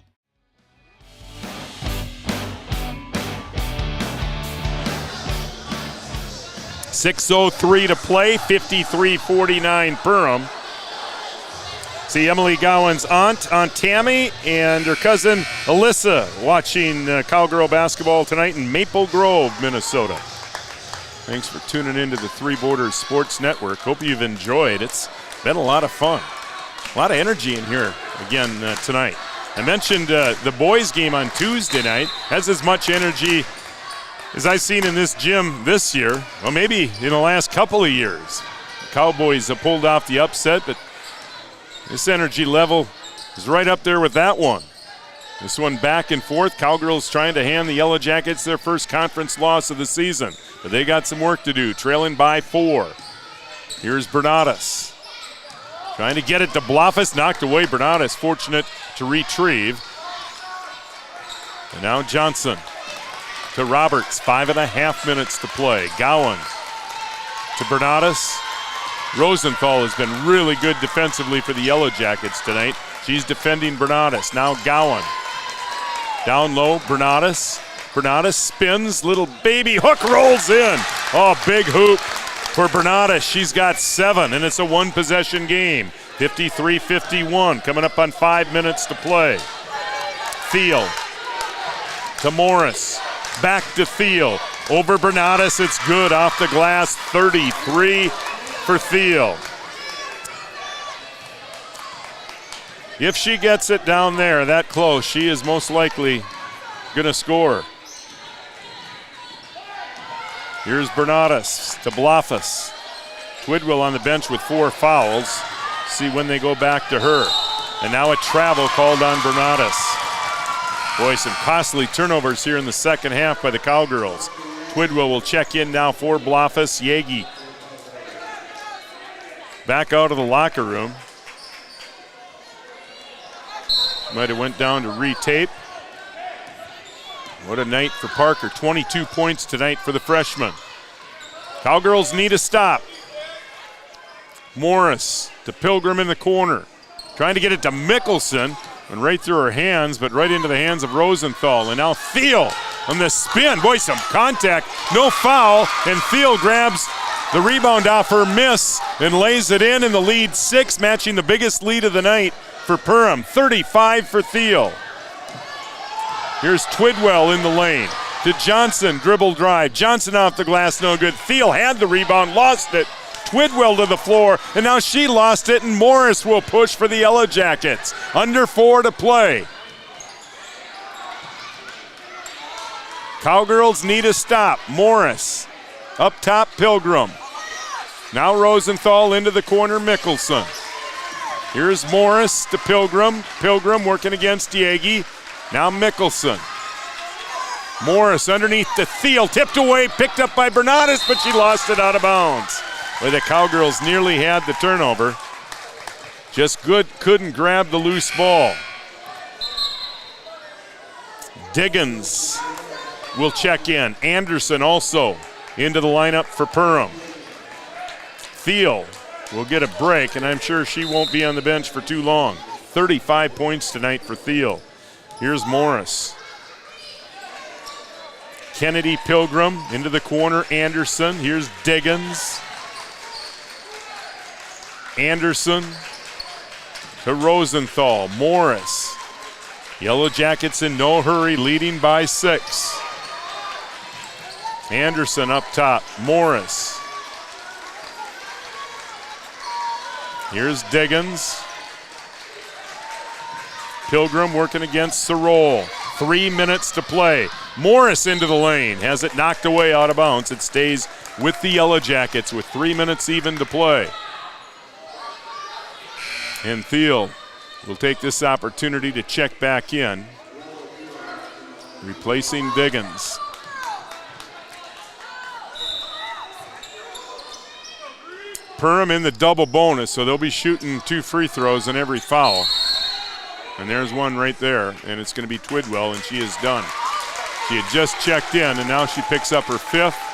.6:03 to play, 53-49 Perham. See Emily Gowan's Aunt Tammy, and her cousin Alyssa watching Cowgirl basketball tonight in Maple Grove, Minnesota. Thanks for tuning into the Three Borders Sports Network. Hope you've enjoyed. It's been a lot of fun. A lot of energy in here again tonight. I mentioned the boys game on Tuesday night has as much energy as I've seen in this gym this year, well, maybe in the last couple of years. The Cowboys have pulled off the upset, but this energy level is right up there with that one. This one back and forth. Cowgirls trying to hand the Yellow Jackets their first conference loss of the season, but they got some work to do, trailing by 4. Here's Bernadas. Trying to get it to Blofis, knocked away. Bernadas fortunate to retrieve. And now Johnson to Roberts, 5.5 minutes to play. Gowan to Bernadas. Rosenthal has been really good defensively for the Yellow Jackets tonight. She's defending Bernadas. Now Gowan. Down low, Bernadas. Bernadas spins, little baby hook rolls in. Oh, big hoop for Bernadas. She's got 7, and it's a one-possession game. 53-51, coming up on 5 minutes to play. Thiel to Morris. Back to Thiel. Over Bernadas, it's good. Off the glass, 33 for Thiel. If she gets it down there that close, she is most likely going to score. Here's Bernadas to Blofis. Twidwell on the bench with 4 fouls. See when they go back to her. And now a travel called on Bernadas. Boy, some costly turnovers here in the second half by the Cowgirls. Twidwell will check in now for Blofis. Yagi back out of the locker room. Might have went down to retape. What a night for Parker. 22 points tonight for the freshman. Cowgirls need a stop. Morris to Pilgrim in the corner. Trying to get it to Mickelson. And right through her hands, but right into the hands of Rosenthal. And now Thiel on the spin. Boy, some contact. No foul. And Thiel grabs the rebound off her miss and lays it in the lead 6, matching the biggest lead of the night for Perham. 35 for Thiel. Here's Twidwell in the lane. To Johnson, dribble drive. Johnson off the glass, no good. Thiel had the rebound, lost it. Twidwell to the floor, and now she lost it, and Morris will push for the Yellow Jackets. Under 4 to play. Cowgirls need a stop. Morris up top, Pilgrim. Now Rosenthal into the corner, Mickelson. Here's Morris to Pilgrim. Pilgrim working against Yagi. Now Mickelson. Morris underneath to Thiel, tipped away, picked up by Bernadas, but she lost it out of bounds. Where the Cowgirls nearly had the turnover. Just couldn't grab the loose ball. Diggins will check in. Anderson also into the lineup for Perham. Thiel will get a break, and I'm sure she won't be on the bench for too long. 35 points tonight for Thiel. Here's Morris. Kennedy, Pilgrim into the corner. Anderson. Here's Diggins. Anderson to Rosenthal. Morris. Yellow Jackets in no hurry, leading by 6. Anderson up top. Morris. Here's Diggins. Pilgrim working against Sorol. 3 minutes to play. Morris into the lane. Has it knocked away out of bounds. It stays with the Yellow Jackets with 3 minutes even to play. And Thiel will take this opportunity to check back in, replacing Diggins. Perham in the double bonus, so they'll be shooting 2 free throws in every foul. And there's one right there, and it's going to be Twidwell, and she is done. She had just checked in, and now she picks up her 5th.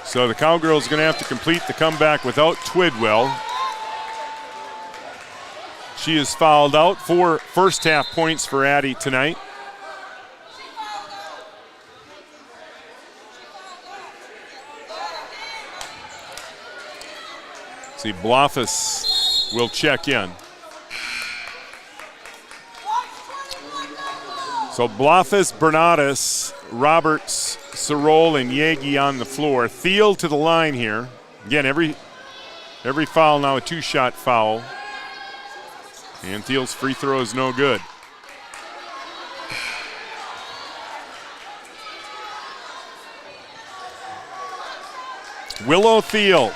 So the Cowgirls are going to have to complete the comeback without Twidwell. She is fouled out. 4 first half points for Addie tonight. See, Blofis will check in. So Blofis, Bernadas, Roberts, Sorol, and Yagi on the floor. Thiel to the line here. Again, every foul now a 2-shot foul. And Thiel's free throw is no good. Willow Thiel,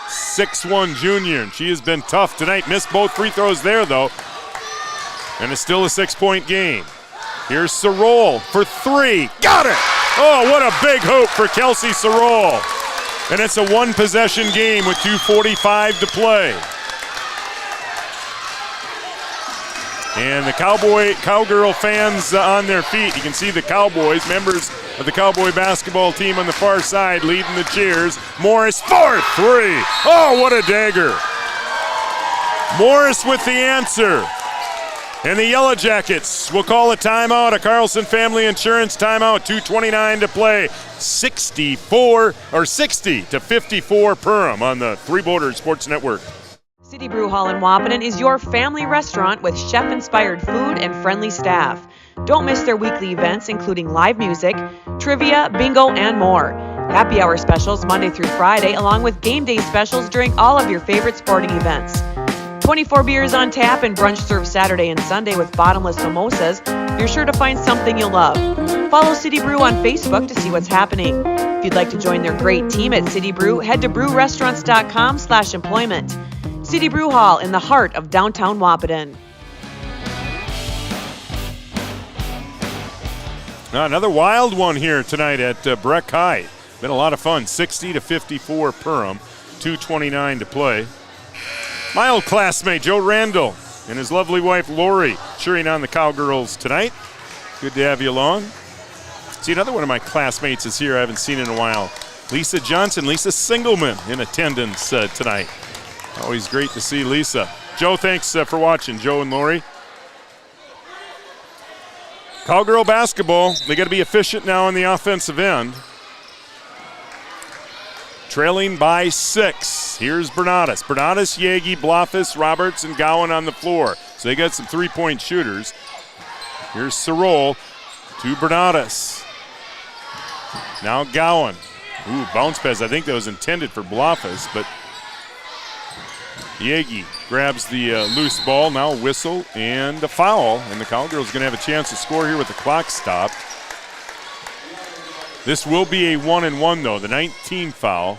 6'1" junior, and she has been tough tonight. Missed both free throws there, though, and it's still a 6-point game. Here's Sorol for three. Got it! Oh, what a big hoop for Kelsey Sorol. And it's a one-possession game with 2:45 to play. And the Cowgirl fans on their feet. You can see the Cowboys, members of the Cowboy basketball team on the far side leading the cheers. Morris for three. Oh, what a dagger. Morris with the answer. And the Yellow Jackets will call a timeout, a Carlson Family Insurance timeout, 2:29 to play. 60 to 54 Perham on the Three Borders Sports Network. City Brew Hall in Wapanen is your family restaurant with chef-inspired food and friendly staff. Don't miss their weekly events, including live music, trivia, bingo, and more. Happy hour specials Monday through Friday, along with game day specials during all of your favorite sporting events. 24 beers on tap and brunch served Saturday and Sunday with bottomless mimosas. You're sure to find something you'll love. Follow City Brew on Facebook to see what's happening. If you'd like to join their great team at City Brew, head to brewrestaurants.com/employment. City Brew Hall in the heart of downtown Wapanen. Another wild one here tonight at Breck High. Been a lot of fun. 60 to 54 Perham, 2:29 to play. My old classmate Joe Randall and his lovely wife Lori cheering on the Cowgirls tonight. Good to have you along. See, another one of my classmates is here I haven't seen in a while. Lisa Johnson, Lisa Singelman in attendance tonight. Always great to see Lisa. Joe, thanks for watching, Joe and Lori. Cowgirl basketball, they got to be efficient now on the offensive end. Trailing by 6. Here's Bernadas. Bernadas, Yagi, Blofis, Roberts, and Gowan on the floor. So they got some three-point shooters. Here's Sorol to Bernadas. Now Gowan. Ooh, bounce pass. I think that was intended for Blofis, but Yagi grabs the loose ball. Now a whistle and a foul. And the Cowgirls going to have a chance to score here with the clock stopped. This will be a 1-and-1, though, the 19th foul.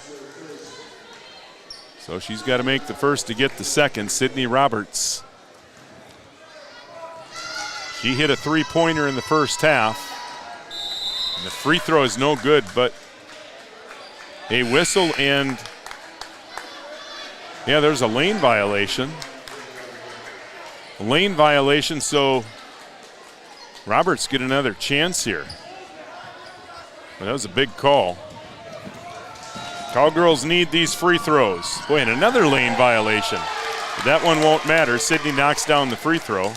So she's got to make the first to get the second. Sydney Roberts. She hit a three-pointer in the first half. And the free throw is no good, but a whistle and, yeah, there's a lane violation. A lane violation, so Roberts get another chance here. Well, that was a big call. Cowgirls need these free throws. Boy, and another lane violation. But that one won't matter. Sydney knocks down the free throw.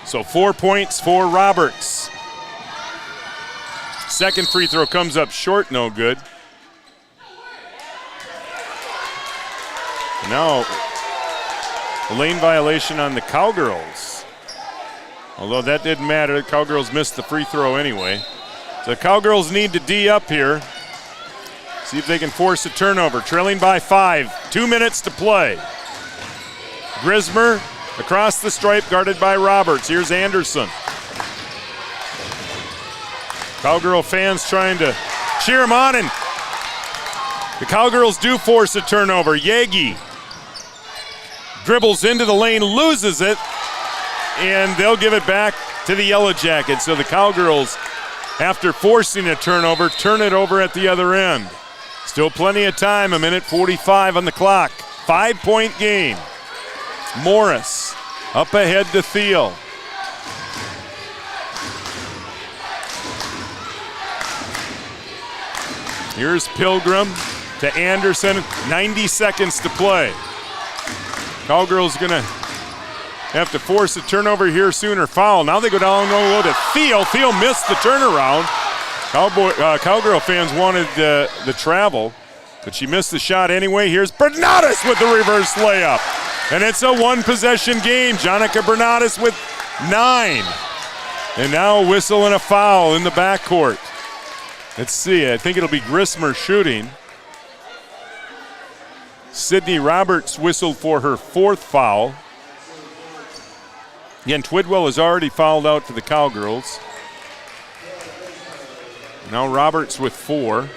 So 4 points for Roberts. Second free throw comes up short, no good. Now, a lane violation on the Cowgirls. Although that didn't matter, the Cowgirls missed the free throw anyway. So the Cowgirls need to D up here. See if they can force a turnover. Trailing by 5, 2 minutes to play. Grismer across the stripe, guarded by Roberts. Here's Anderson. Cowgirl fans trying to cheer him on, and the Cowgirls do force a turnover. Yagi dribbles into the lane, loses it, and they'll give it back to the Yellow Jackets. So the Cowgirls, after forcing a turnover, turn it over at the other end. Still plenty of time, 1:45 on the clock. 5-point game. Morris up ahead to Thiel. Here's Pilgrim to Anderson. 90 seconds to play. Cowgirls going to have to force a turnover here soon or foul. Now they go down low to Thiel. Thiel missed the turnaround. Cowgirl fans wanted the travel, but she missed the shot anyway. Here's Bernadas with the reverse layup. And it's a one-possession game. Jonica Bernadas with 9. And now a whistle and a foul in the backcourt. Let's see, I think it'll be Grismer shooting. Sydney Roberts whistled for her 4th foul. Again, Twidwell has already fouled out for the Cowgirls. Now Roberts with 4.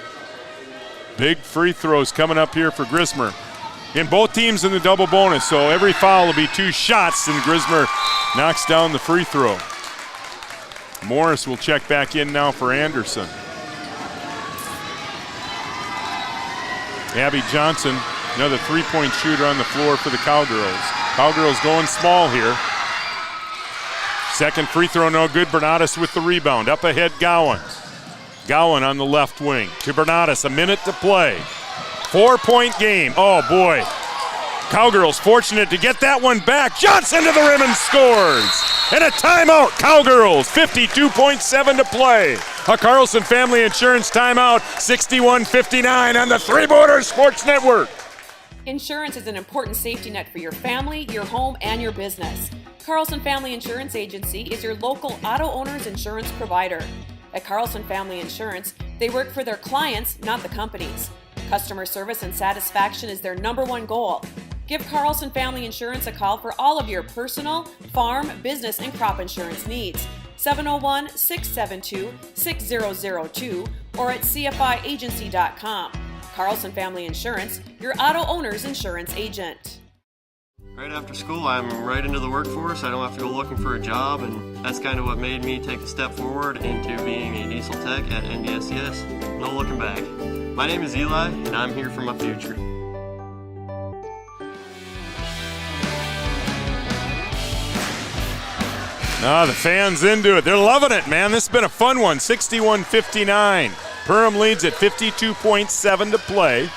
Big free throws coming up here for Grismer. And both teams in the double bonus, so every foul will be 2 shots, and Grismer knocks down the free throw. Morris will check back in now for Anderson. Abby Johnson, another three-point shooter on the floor for the Cowgirls. Cowgirls going small here. Second free throw, no good. Bernatus with the rebound. Up ahead, Gowan. Gowan on the left wing to Bernatus. A minute to play. 4-point game. Oh, boy. Cowgirls fortunate to get that one back. Johnson to the rim and scores. And a timeout. Cowgirls, 52.7 to play. A Carlson Family Insurance timeout, 61-59 on the Three Borders Sports Network. Insurance is an important safety net for your family, your home, and your business. Carlson Family Insurance Agency is your local auto owner's insurance provider. At Carlson Family Insurance, they work for their clients, not the companies. Customer service and satisfaction is their #1 goal. Give Carlson Family Insurance a call for all of your personal, farm, business, and crop insurance needs. 701-672-6002 or at cfiagency.com. Carlson Family Insurance, your auto owner's insurance agent. Right after school, I'm right into the workforce. I don't have to go looking for a job, and that's kind of what made me take a step forward into being a diesel tech at NDSCS. No looking back. My name is Eli, and I'm here for my future. The fans into it. They're loving it, man. This has been a fun one. 61-59. Perham leads at 52.7 to play.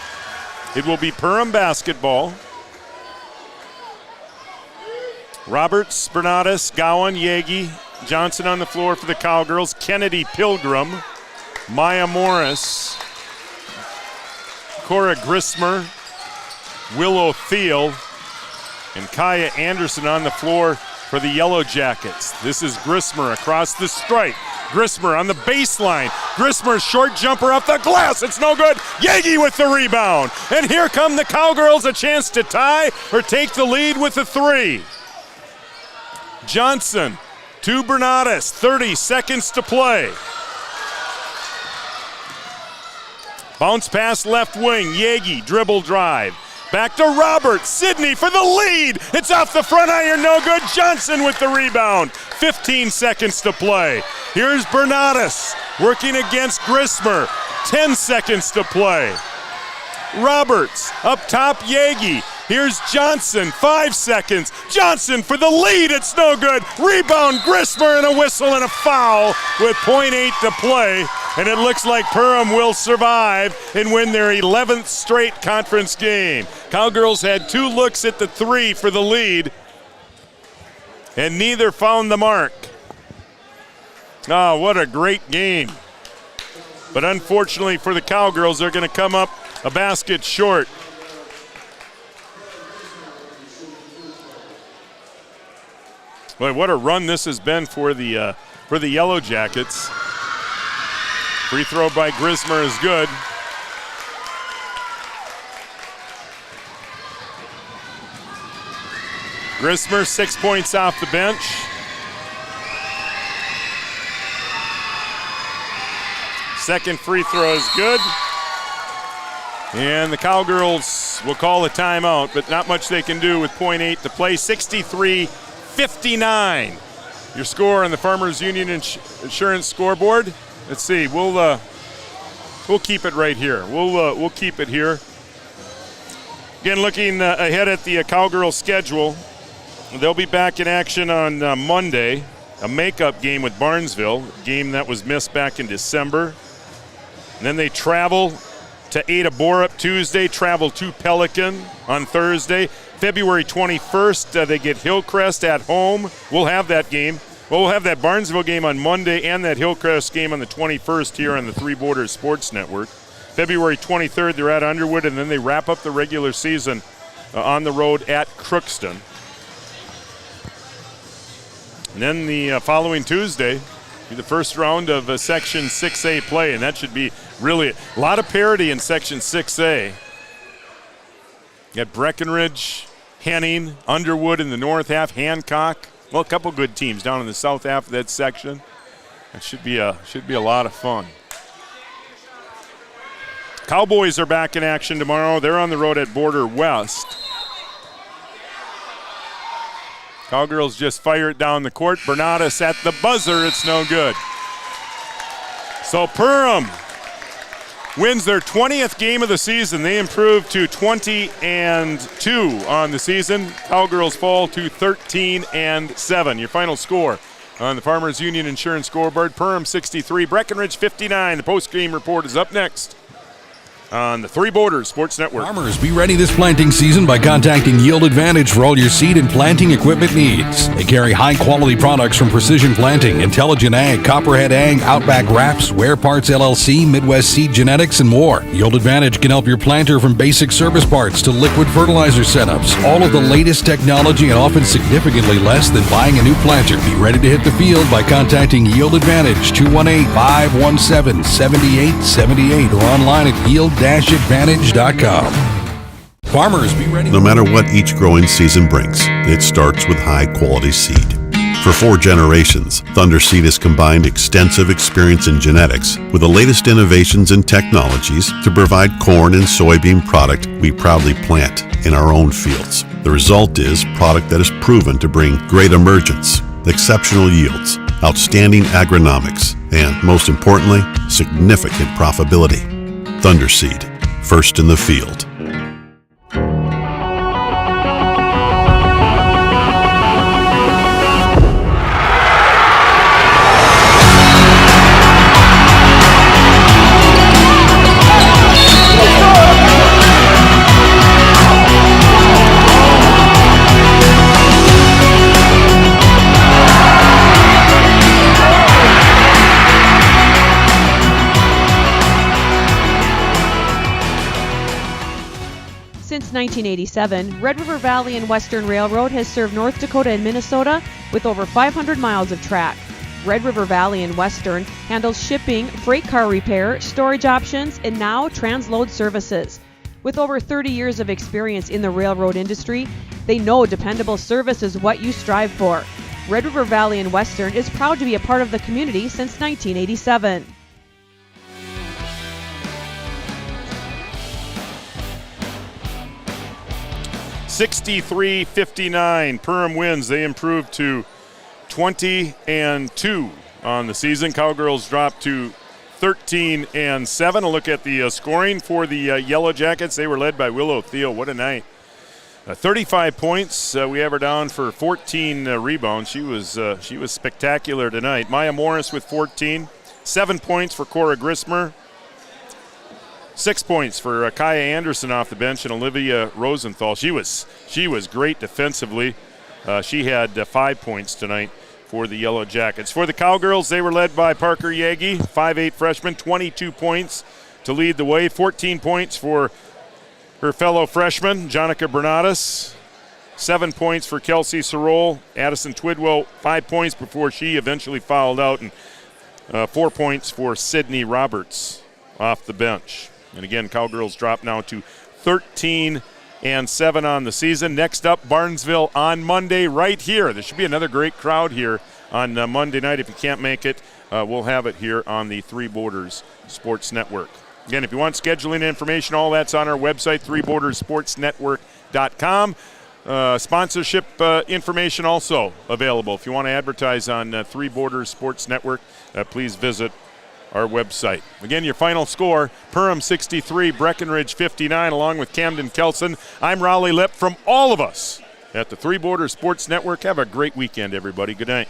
It will be Perham basketball. Roberts, Bernatus, Gowan, Yagi, Johnson on the floor for the Cowgirls. Kennedy, Pilgrim, Maya Morris, Cora Grismer, Willow Thiel, and Kaya Anderson on the floor for the Yellow Jackets. This is Grismer across the stripe. Grismer on the baseline. Grismer's short jumper off the glass. It's no good. Yagi with the rebound. And here come the Cowgirls, a chance to tie or take the lead with a 3. Johnson to Bernatus. 30 seconds to play. Bounce pass left wing. Yagi dribble drive. Back to Roberts. Sidney for the lead. It's off the front iron. No good. Johnson with the rebound. 15 seconds to play. Here's Bernatus working against Grismer. 10 seconds to play. Roberts up top. Yagi. Here's Johnson. 5 seconds. Johnson for the lead. It's no good. Rebound. Grismer and a whistle and a foul with .8 to play. And it looks like Perham will survive and win their 11th straight conference game. Cowgirls had 2 looks at the 3 for the lead, and neither found the mark. Oh, what a great game. But unfortunately for the Cowgirls, they're going to come up a basket short. Boy, what a run this has been for the Yellow Jackets. Free throw by Grismer is good. Grismer 6 points off the bench. Second free throw is good. And the Cowgirls will call a timeout, but not much they can do with .8 to play. 63-59. Your score on the Farmers Union Insurance scoreboard. Let's see. We'll keep it right here. We'll keep it here. Again, looking ahead at the Cowgirls schedule, they'll be back in action on Monday. A makeup game with Barnesville, a game that was missed back in December. And then they travel to Ada Borup Tuesday, travel to Pelican on Thursday. February 21st, they get Hillcrest at home. We'll have that game. Well, we'll have that Barnesville game on Monday and that Hillcrest game on the 21st here on the Three Borders Sports Network. February 23rd, they're at Underwood, and then they wrap up the regular season on the road at Crookston. And then the following Tuesday, the first round of Section 6A play, and that should be really a lot of parity in Section 6A. You got Breckenridge, Henning, Underwood in the north half, Hancock, Well, a couple good teams down in the south half of that section. That should be a lot of fun. Cowboys are back in action tomorrow. They're on the road at Border West. Cowgirls just fire it down the court. Bernadas at the buzzer. It's no good. So Perham wins their 20th game of the season. They improve to 20-2 on the season. Cowgirls fall to 13-7. Your final score on the Farmers Union Insurance scoreboard: Perham 63, Breckenridge 59. The post-game report is up next on the Three Borders Sports Network. Farmers, be ready this planting season by contacting Yield Advantage for all your seed and planting equipment needs. They carry high-quality products from Precision Planting, Intelligent Ag, Copperhead Ag, Outback Wraps, Wear Parts LLC, Midwest Seed Genetics, and more. Yield Advantage can help your planter from basic service parts to liquid fertilizer setups. All of the latest technology and often significantly less than buying a new planter. Be ready to hit the field by contacting Yield Advantage, 218-517-7878, or online at yield-advantage.com. Farmers, be ready. No matter what each growing season brings, it starts with high-quality seed. For 4 generations, Thunder Seed has combined extensive experience in genetics with the latest innovations and technologies to provide corn and soybean product we proudly plant in our own fields. The result is product that is proven to bring great emergence, exceptional yields, outstanding agronomics, and, most importantly, significant profitability. Thunder Seed, first in the field. Since 1987, Red River Valley and Western Railroad has served North Dakota and Minnesota with over 500 miles of track. Red River Valley and Western handles shipping, freight car repair, storage options, and now transload services. With over 30 years of experience in the railroad industry, they know dependable service is what you strive for. Red River Valley and Western is proud to be a part of the community since 1987. (63-59). Perham wins. They improve to 20-2 on the season. Cowgirls drop to 13-7. A look at the scoring for the Yellow Jackets. They were led by Willow Thiel. What a night. 35 points. We have her down for 14 rebounds. She was spectacular tonight. Maya Morris with 14. 7 points for Cora Grismer. 6 points for Kaya Anderson off the bench, and Olivia Rosenthal. She was great defensively. She had 5 points tonight for the Yellow Jackets. For the Cowgirls, they were led by Parker Yagi, 5'8" freshman, 22 points to lead the way. 14 points for her fellow freshman, Jonica Bernadas. 7 points for Kelsey Sorol. Addison Twidwell, 5 points before she eventually fouled out, and 4 points for Sydney Roberts off the bench. And again, Cowgirls drop now to 13-7 on the season. Next up, Barnesville on Monday right here. There should be another great crowd here on Monday night. If you can't make it, we'll have it here on the Three Borders Sports Network. Again, if you want scheduling information, all that's on our website, threebordersportsnetwork.com. Sponsorship information also available. If you want to advertise on Three Borders Sports Network, please visit our website. Again, your final score: Perham 63, Breckenridge 59, along with Camden Kelson. I'm Raleigh Lipp. From all of us at the Three Borders Sports Network, have a great weekend, everybody. Good night.